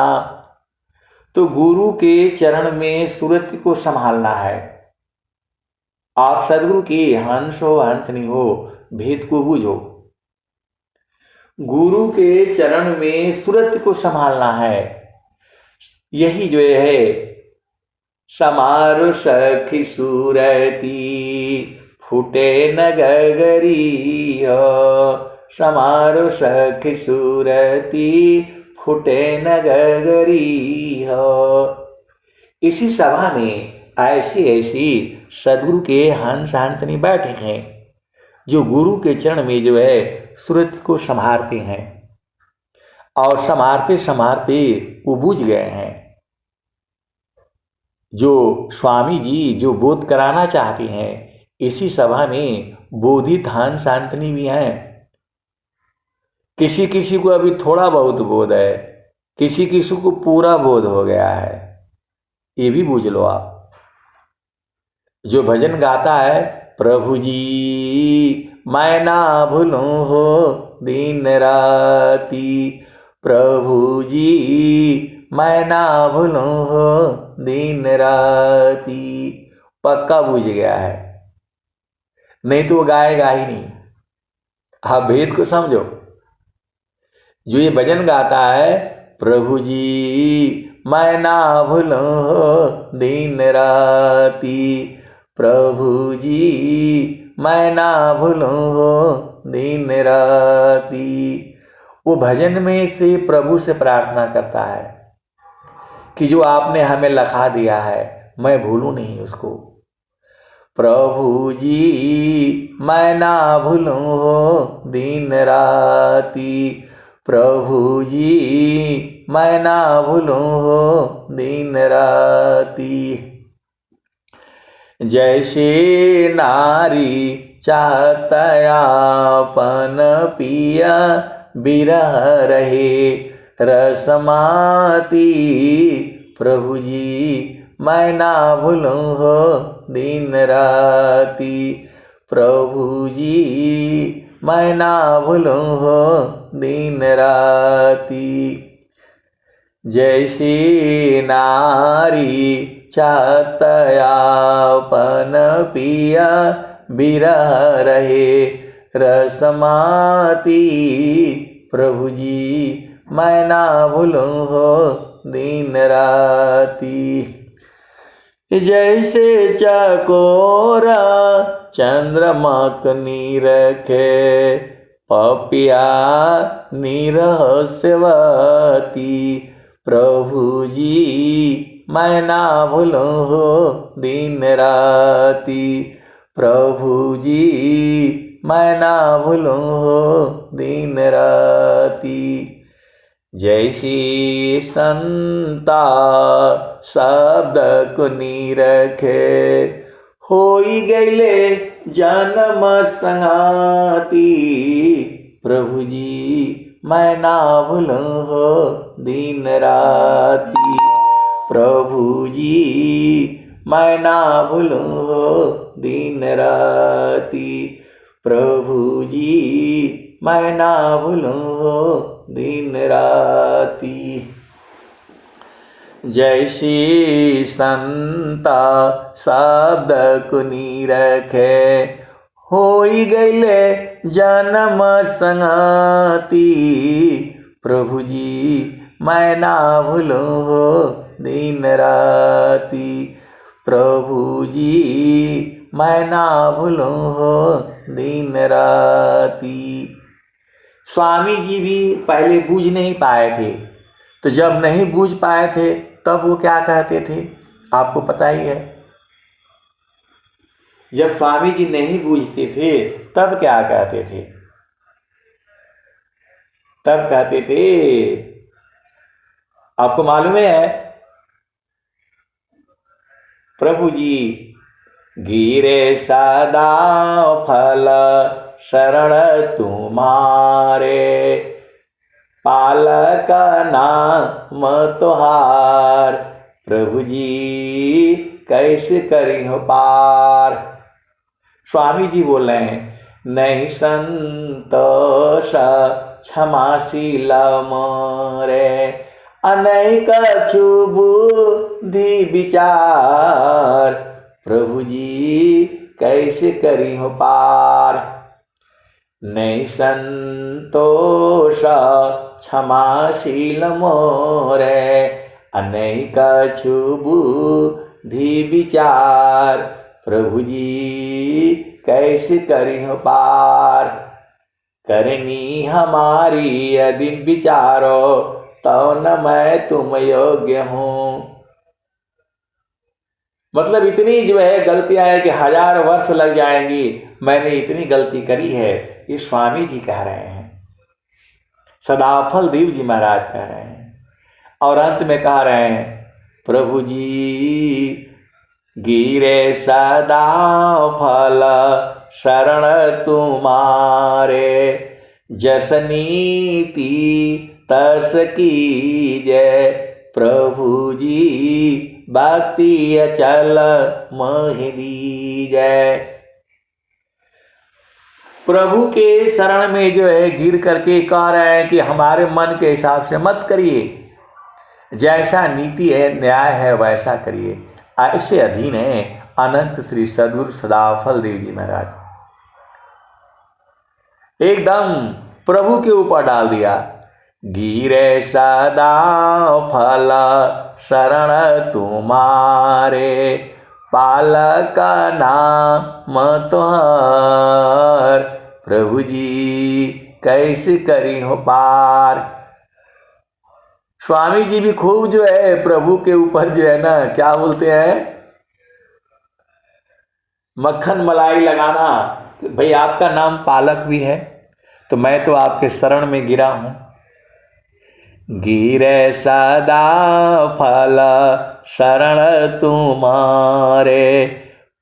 तो गुरु के चरण में सुरति को संभालना है। आप सदगुरु के हंस हो हंसनी हो, भेद को बूझो। गुरु के चरण में सुरति को संभालना है। यही जो है समारो सखी सूरती, फूटे न गगरी हो। समारो सखी सूरती, फूटे न गगरी हो। इसी सभा में ऐसी ऐसी सदगुरु के हंस हंसनी बैठे हैं, जो गुरु के चरण में जो है सुरति को संभालते हैं, और संभालते संभालते वो बूझ गए हैं। जो स्वामी जी जो बोध कराना चाहते हैं, इसी सभा में बोधित हंस हंसनी भी हैं। किसी किसी को अभी थोड़ा बहुत बोध है, किसी किसी को पूरा बोध हो गया है। ये भी बूझ लो आप। जो भजन गाता है, प्रभु जी मैं ना भूलूं हो दिन राती, प्रभु जी मैं ना भूलूं हो दिन राती, पक्का बूझ गया है, नहीं तो वो गाएगा ही नहीं। आप भेद को समझो। जो ये भजन गाता है, प्रभु जी मैं ना भूलूं हो दिन राती, प्रभु जी मैं ना भूलूं हो दिन राती, वो भजन में से प्रभु से प्रार्थना करता है कि जो आपने हमें लिखा दिया है मैं भूलूं नहीं उसको। प्रभु जी मैं ना भूलूं हो दिन राती, प्रभु जी मैं ना भूलूं हो दिन राती। जैसे नारी चाहतयापन पिया बिरह रहे रसमाती, प्रभु जी मैं ना भूलूं हो दिन राती, प्रभु जी मैं ना भूलूं हो दिन राती। जैसी नारी चाहतयापन पिया बिरह रहे रसमाती। प्रभु जी मैं ना भूलूं हो दिन राती। जैसे चकोरा चंद्रमक निरखे पपिया निरहस्यवती। प्रभु जी मैं ना भूलूं हो दिन राती। प्रभु जी मैं ना भूलूं हो दिन राती। जैसी संता शब्द को निरखे होई गईले जन्म संगाती। प्रभु जी मैं ना भूलूं हो दिन राती। प्रभु जी मैं ना भूलूं हो दिन राती। प्रभु जी मैं ना भूलूं हो दिन राती। जैसी संता शब्द को निरखे होई गईले जन्म संगाती। प्रभु जी मैं ना भूलूं हो दिन राती। प्रभु जी मैं ना भूलूं हो दिन राती। स्वामी जी भी पहले बूझ नहीं पाए थे, तो जब नहीं बूझ पाए थे तब वो क्या कहते थे आपको पता ही है। जब स्वामी जी नहीं बूझते थे तब क्या कहते थे? तब कहते थे, आपको मालूम है, प्रभु जी गिरे सदा फल शरण तुम्हारे पालक नाम तोहार। प्रभु जी कैसे करी हो पार। स्वामी जी बोल रहे हैं, नहीं संतोष क्षमाशील मोरे अनेक बुद्धि विचार। प्रभु जी कैसे करी हो पार। नहीं संतोष क्षमाशील मोरे अनेक बुद्धि विचार। प्रभु जी कैसे करी हो पार। करनी हमारी यदि विचारो तो न मैं तुम योग्य हूँ। मतलब इतनी जो है गलतियां हैं कि 1000 वर्ष लग जाएंगी, मैंने इतनी गलती करी है। ये स्वामी जी कह रहे हैं, सदाफल देव जी महाराज कह रहे हैं। और अंत में कह रहे हैं, प्रभु जी गिरे सदा फल शरण तुम्हारे जस नीति तस कीजय। प्रभु जी भक्ति अचल मोहि दीजय। प्रभु के शरण में जो है गिर करके कह रहे हैं कि हमारे मन के हिसाब से मत करिए, जैसा नीति है न्याय है वैसा करिए। ऐसे अधीन है अनंत श्री सद्गुरु सदाफल देव जी महाराज। एकदम प्रभु के ऊपर डाल दिया। गिरे सदा फल शरण तुम्हारे पालक नाम तुहार। प्रभु जी कैसे करी हो पार। स्वामी जी भी खूब जो है प्रभु के ऊपर जो है ना क्या बोलते हैं, मक्खन मलाई लगाना। भाई आपका नाम पालक भी है, तो मैं तो आपके शरण में गिरा हूं। गिरे सदा फल शरण तुम्हारे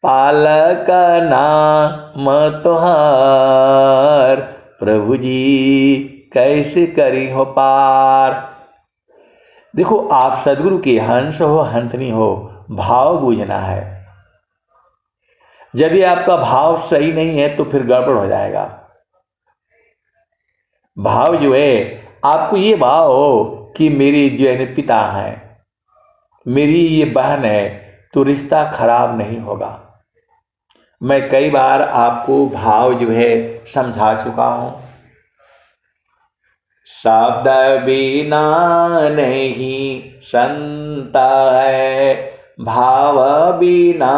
पालक नाम तुहार। प्रभु जी कैसे करी हो पार। देखो, आप सदगुरु के हंस हो हंसनी हो, भाव बूझना है। यदि आपका भाव सही नहीं है तो फिर गड़बड़ हो जाएगा। भाव जो है, आपको ये भाव हो कि मेरी जो है पिता है, मेरी ये बहन है, तो रिश्ता खराब नहीं होगा। मैं कई बार आपको भाव जो है समझा चुका हूं। शब्द बिना नहीं संता है, भाव बिना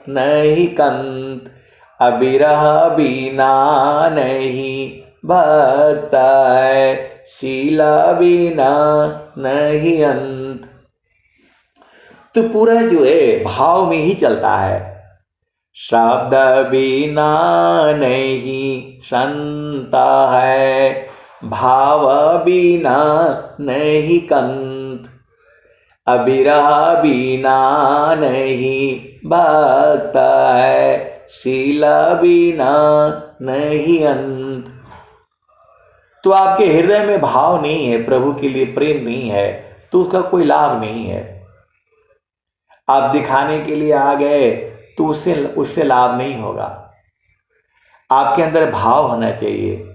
नहीं कंत, अविरह बिना नहीं भक्त है, शील बिना नहीं अंत। तो पूरा जो है भाव में ही चलता है। शब्द बिना नहीं संता है, भाव बिना नहीं कंत, अविरह बिना नहीं भक्त है, शील बिना नहीं अंत। तो आपके हृदय में भाव नहीं है, प्रभु के लिए प्रेम नहीं है, तो उसका कोई लाभ नहीं है। आप दिखाने के लिए आ गए तो उससे लाभ नहीं होगा। आपके अंदर भाव होना चाहिए।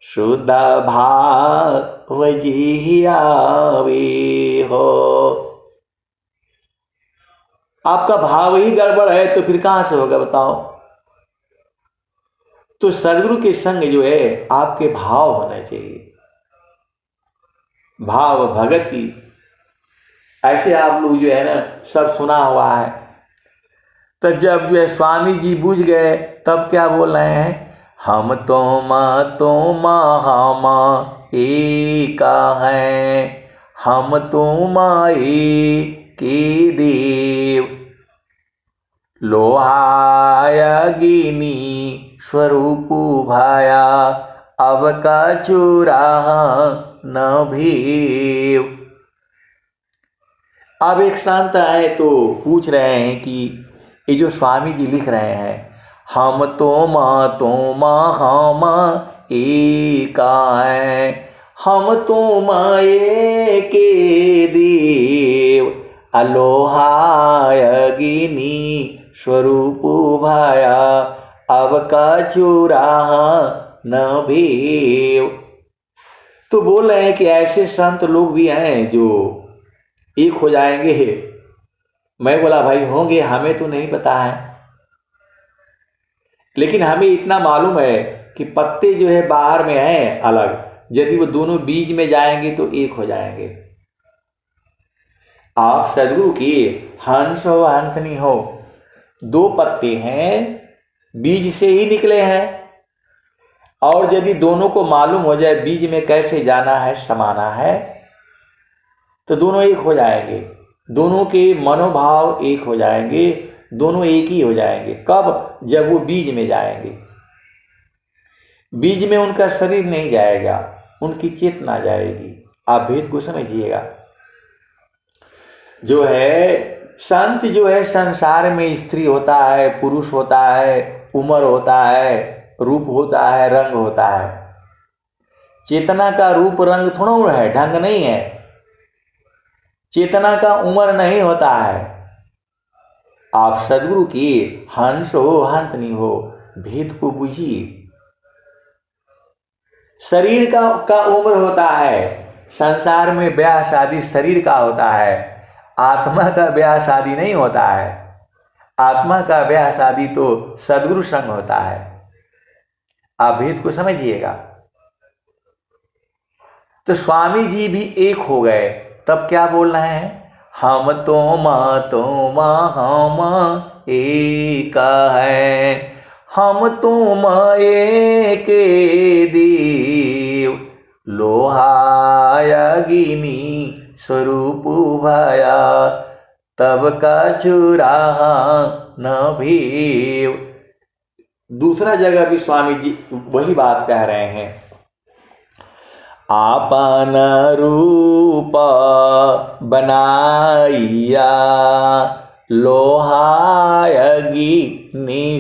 शुद्ध भाव जियावे हो। आपका भाव ही गड़बड़ है तो फिर कहां से होगा बताओ। तो सदगुरु के संग जो है आपके भाव होना चाहिए। भाव भगति, ऐसे आप लोग जो है ना सब सुना हुआ है। तब जब जो है स्वामी जी बूझ गए तब क्या बोल रहे हैं, हम तुम हम एका हैं, हम तुम एक देव, लोहायगिनी स्वरूप भाया, अब का चूरा न भीव। अब एक संत आए तो पूछ रहे हैं कि ये जो स्वामी जी लिख रहे हैं, हम तुम हम एका हैं, हम तुम एक देव, अलोहायगिनी स्वरूप भाया, अब का चूरा न भीव। तो बोल रहे हैं कि ऐसे संत लोग भी हैं जो एक हो जाएंगे। मैं बोला भाई होंगे, हमें तो नहीं पता है, लेकिन हमें इतना मालूम है कि पत्ते जो है बाहर में हैं अलग, यदि वो दोनों बीज में जाएंगे तो एक हो जाएंगे। आप सदगुरु की हंस हो हंसनी हो, दो पत्ते हैं बीज से ही निकले हैं, और यदि दोनों को मालूम हो जाए बीज में कैसे जाना है समाना है तो दोनों एक हो जाएंगे। दोनों के मनोभाव एक हो जाएंगे, दोनों एक ही हो जाएंगे। कब? जब वो बीज में जाएंगे। बीज में उनका शरीर नहीं जाएगा, उनकी चेतना जाएगी। आप भेद को समझिएगा। जो है संत जो है संसार में स्त्री होता है, पुरुष होता है, उम्र होता है, रूप होता है, रंग होता है। चेतना का रूप रंग थोड़ा है, ढंग नहीं है। चेतना का उम्र नहीं होता है। आप सदगुरु की हंस हो हंसनी हो, भेद को बुझिए। शरीर का उम्र होता है, संसार में ब्याह शादी शरीर का होता है, आत्मा का ब्याह शादी नहीं होता है। आत्मा का ब्याह शादी तो सदगुरु संग होता है। आप भेद को समझिएगा। तो स्वामी जी भी एक हो गए, तब क्या बोल रहे हैं, हम तुम हम एक हैं, हम तुम एक देव, लोहायगिनी स्वरूप भाया, तब का चूरा न भीव। दूसरा जगह भी स्वामी जी वही बात कह रहे हैं। आपन रूप बनाइया, लोहायगिनी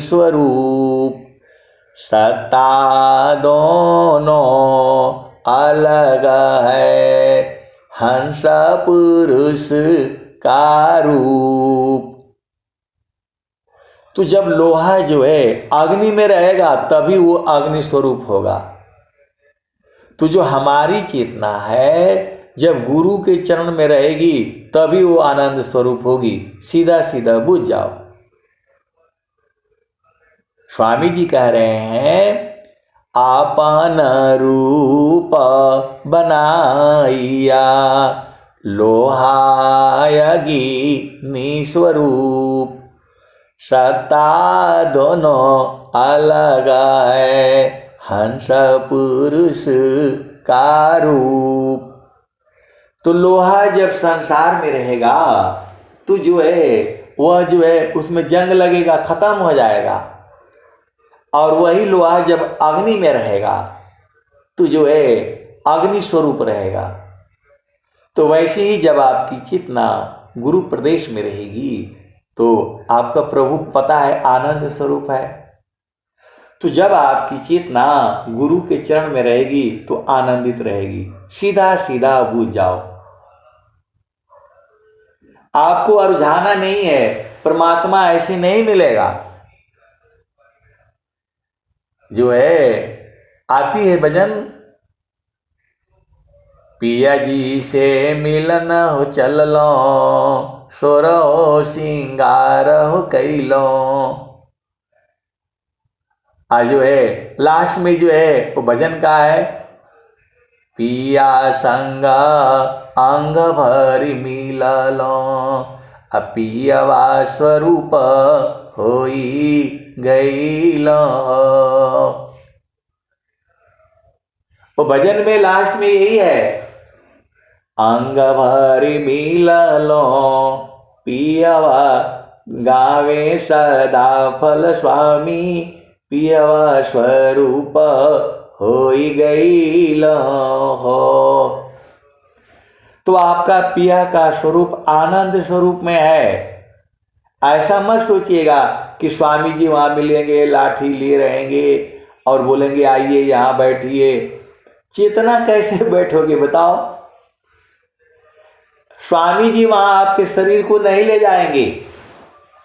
स्वरूप, सत्ता दोनों अलग है, हंस पुरुष का रूप। तो जब लोहा जो है अग्नि में रहेगा तभी वो अग्नि स्वरूप होगा। तो जो हमारी चेतना है जब गुरु के चरण में रहेगी तभी वो आनंद स्वरूप होगी। सीधा सीधा बुझ जाओ। स्वामी जी कह रहे हैं, आपन रूप बनाइया लोहायगी निस्वरूप, सत्ता दोनों अलग है हंस पुरुष का रूप। तो लोहा जब संसार में रहेगा तो जो है वह जो है उसमें जंग लगेगा, खत्म हो जाएगा। और वही लोहा जब अग्नि में रहेगा तो जो है अग्नि स्वरूप रहेगा। तो वैसे ही जब आपकी चेतना गुरु प्रदेश में रहेगी तो आपका प्रभु पता है आनंद स्वरूप है। तो जब आपकी चेतना गुरु के चरण में रहेगी तो आनंदित रहेगी। सीधा सीधा बुझ जाओ। आपको रुझाना नहीं है, परमात्मा ऐसे नहीं मिलेगा। जो है आती है भजन, पिया जी से मिलन हो चल लो, सोर हो सिंगार हो कैलो। आज जो है लास्ट में जो है वो भजन का है, पिया संग अंग भरी मिललो, अपियवा स्वरूप होई गईलो। वो भजन में लास्ट में यही है, अंग भरी मिललो पियवा गावे सदा फल स्वामी, पियवा स्वरूप होई गईलो हो। तो आपका पिया का स्वरूप आनंद स्वरूप में है। ऐसा मत सोचिएगा कि स्वामी जी वहां मिलेंगे, लाठी लिए रहेंगे और बोलेंगे आइए यहां बैठिए। चेतना कैसे बैठोगे बताओ? स्वामी जी वहां आपके शरीर को नहीं ले जाएंगे।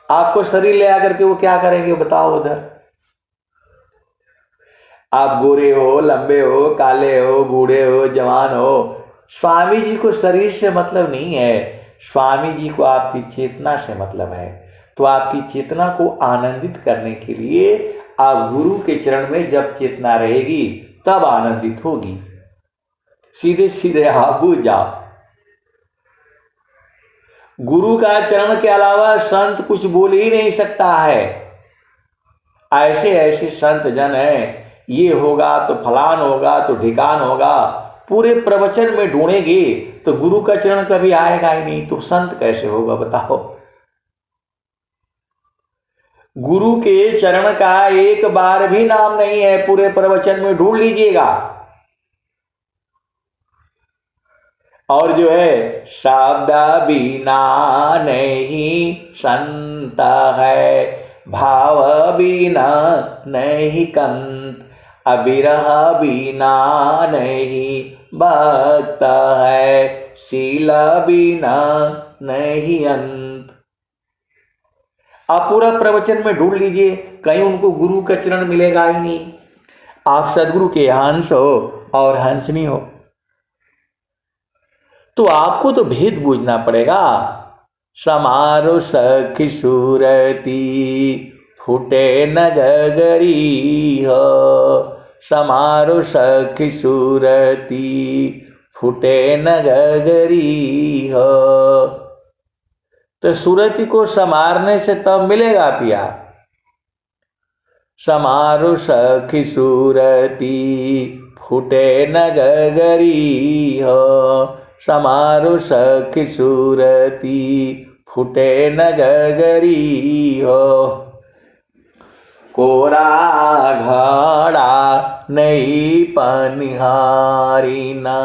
आपको शरीर ले आकर के वो क्या करेंगे बताओ? उधर आप गोरे हो, लंबे हो, काले हो, बूढ़े हो, जवान हो, स्वामी जी को शरीर से मतलब नहीं है। स्वामी जी को आपकी चेतना से मतलब है। तो आपकी चेतना को आनंदित करने के लिए आप गुरु के चरण में जब चेतना रहेगी तब आनंदित होगी। सीधे सीधे आप बुझ जाओ। गुरु का चरण के अलावा संत कुछ बोल ही नहीं सकता है। ऐसे ऐसे संत जन हैं, ये होगा तो फलान होगा तो ढिकान होगा, पूरे प्रवचन में ढूंढेंगे तो गुरु का चरण कभी आएगा ही नहीं, तो संत कैसे होगा बताओ? गुरु के चरण का एक बार भी नाम नहीं है, पूरे प्रवचन में ढूंढ लीजिएगा। और जो है शब्द बिना नहीं संत है, भाव बिना नहीं कंत, अविरह बिना नहीं भक्त है, शील बिना नहीं अंत। आप पूरा प्रवचन में ढूंढ लीजिए, कहीं उनको गुरु का चरण मिलेगा ही नहीं। आप सदगुरु के हंस हो और हंसनी हो। तो आपको तो भेद बूझना पड़ेगा। समारो सखी सूरती फूटे न गगरी हो, समारो सखी सूरती फूटे न गगरी हो। तो सूरती को समारने से तब मिलेगा पिया। समारो सखी सूरती फूटे न गगरी हो, समारो सखी सूरती फूटे न गगरी हो। कोरा घड़ा नहीं पनिहारी ना,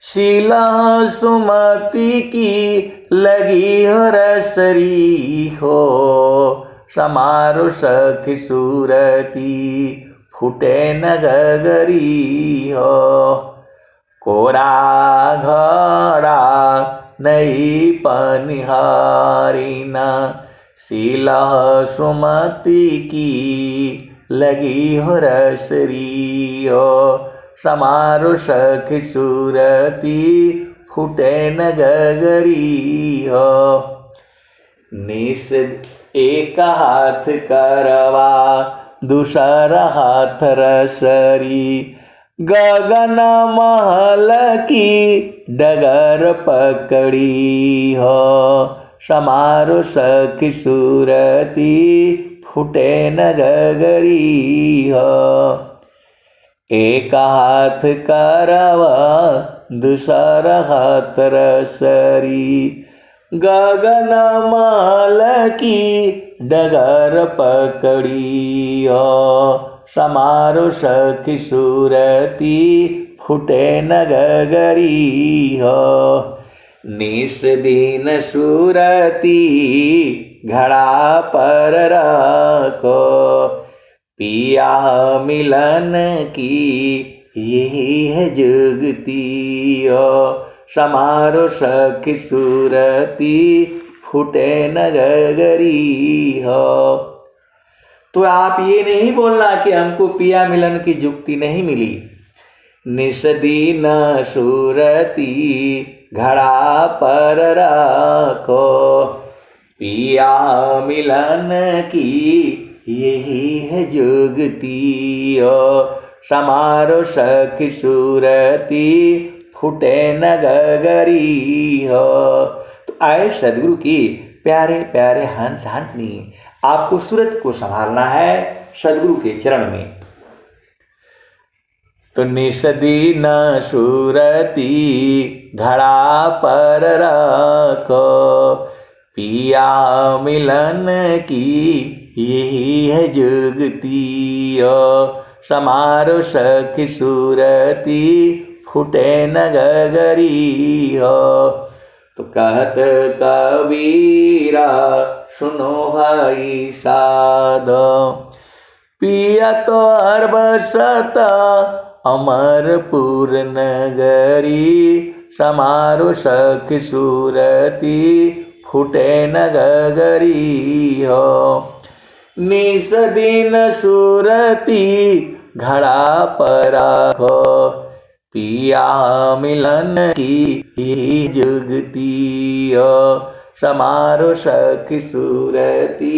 शीला सुमति की लगी हो रसरी हो, समारो सखी सूरती फूटे न गगरी हो। कोरा घड़ा नहीं पनिहारी ना, शीला सुमति की लगी हो रसरी हो, समारो सखी सूरती फूटे न गगरी हो। निस एक हाथ करवा दूसरा हाथ रसरी, गगन महल की डगर पकड़ी हो। समारो सखी सूरती फूटे न गगरी हो। एक हाथ करवा दूसरा हाथ रसरी, गगन महल की डगर पकड़ी हो। समारो सखी सूरती फूटे न गगरी हो। निस दिन सूरती घड़ा पर रखो, पिया मिलन की यही है जुगती हो। समारो सखी सूरती फूटे न गगरी हो। तो आप ये नहीं बोलना कि हमको पिया मिलन की जुगती नहीं मिली। निस दिन सूरती घड़ा पर रखो, पिया मिलन की यही है जुगती हो। समारो सखी सूरती फूटे न गगरी हो। तो आए सदगुरु की प्यारे प्यारे हंस हंसनी, आपको सूरत को संभालना है सदगुरु के चरण में। तो निस दिन सूरती घड़ा पर रखो, पिया मिलन की यही है जुगती हो। समारो सखी सूरती फूटे न गगरी हो। तो कहत कबीरा सुनो भाई साधो, पिया तो हर बसत अमरपुर नगरी। समारो सखी सूरती फूटे न गगरी हो। निस दिन सूरती घड़ा पर रखो, पिया मिलन की जुगती हो। समारो सखी सूरती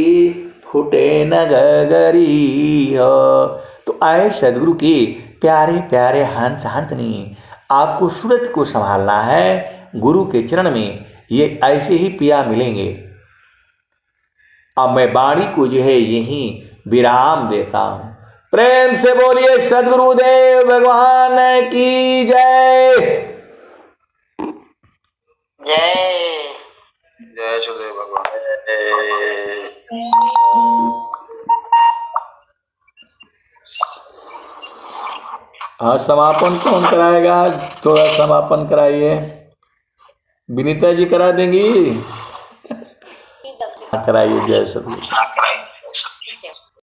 फूटे न गगरी हो। तो आए सदगुरु की प्यारे प्यारे हंस हंसनी, आपको सूरत को संभालना है गुरु के चरण में। ये ऐसे ही पिया मिलेंगे। अब मैं वाणी को जो है यहीं विराम देता हूं। प्रेम से बोलिए सदगुरुदेव भगवान की जय। जय जय सुखदेव भगवान। हाँ, समापन कौन कराएगा? थोड़ा समापन कराइए। विनीता जी करा देंगी? कराइए। जय सदगुरु।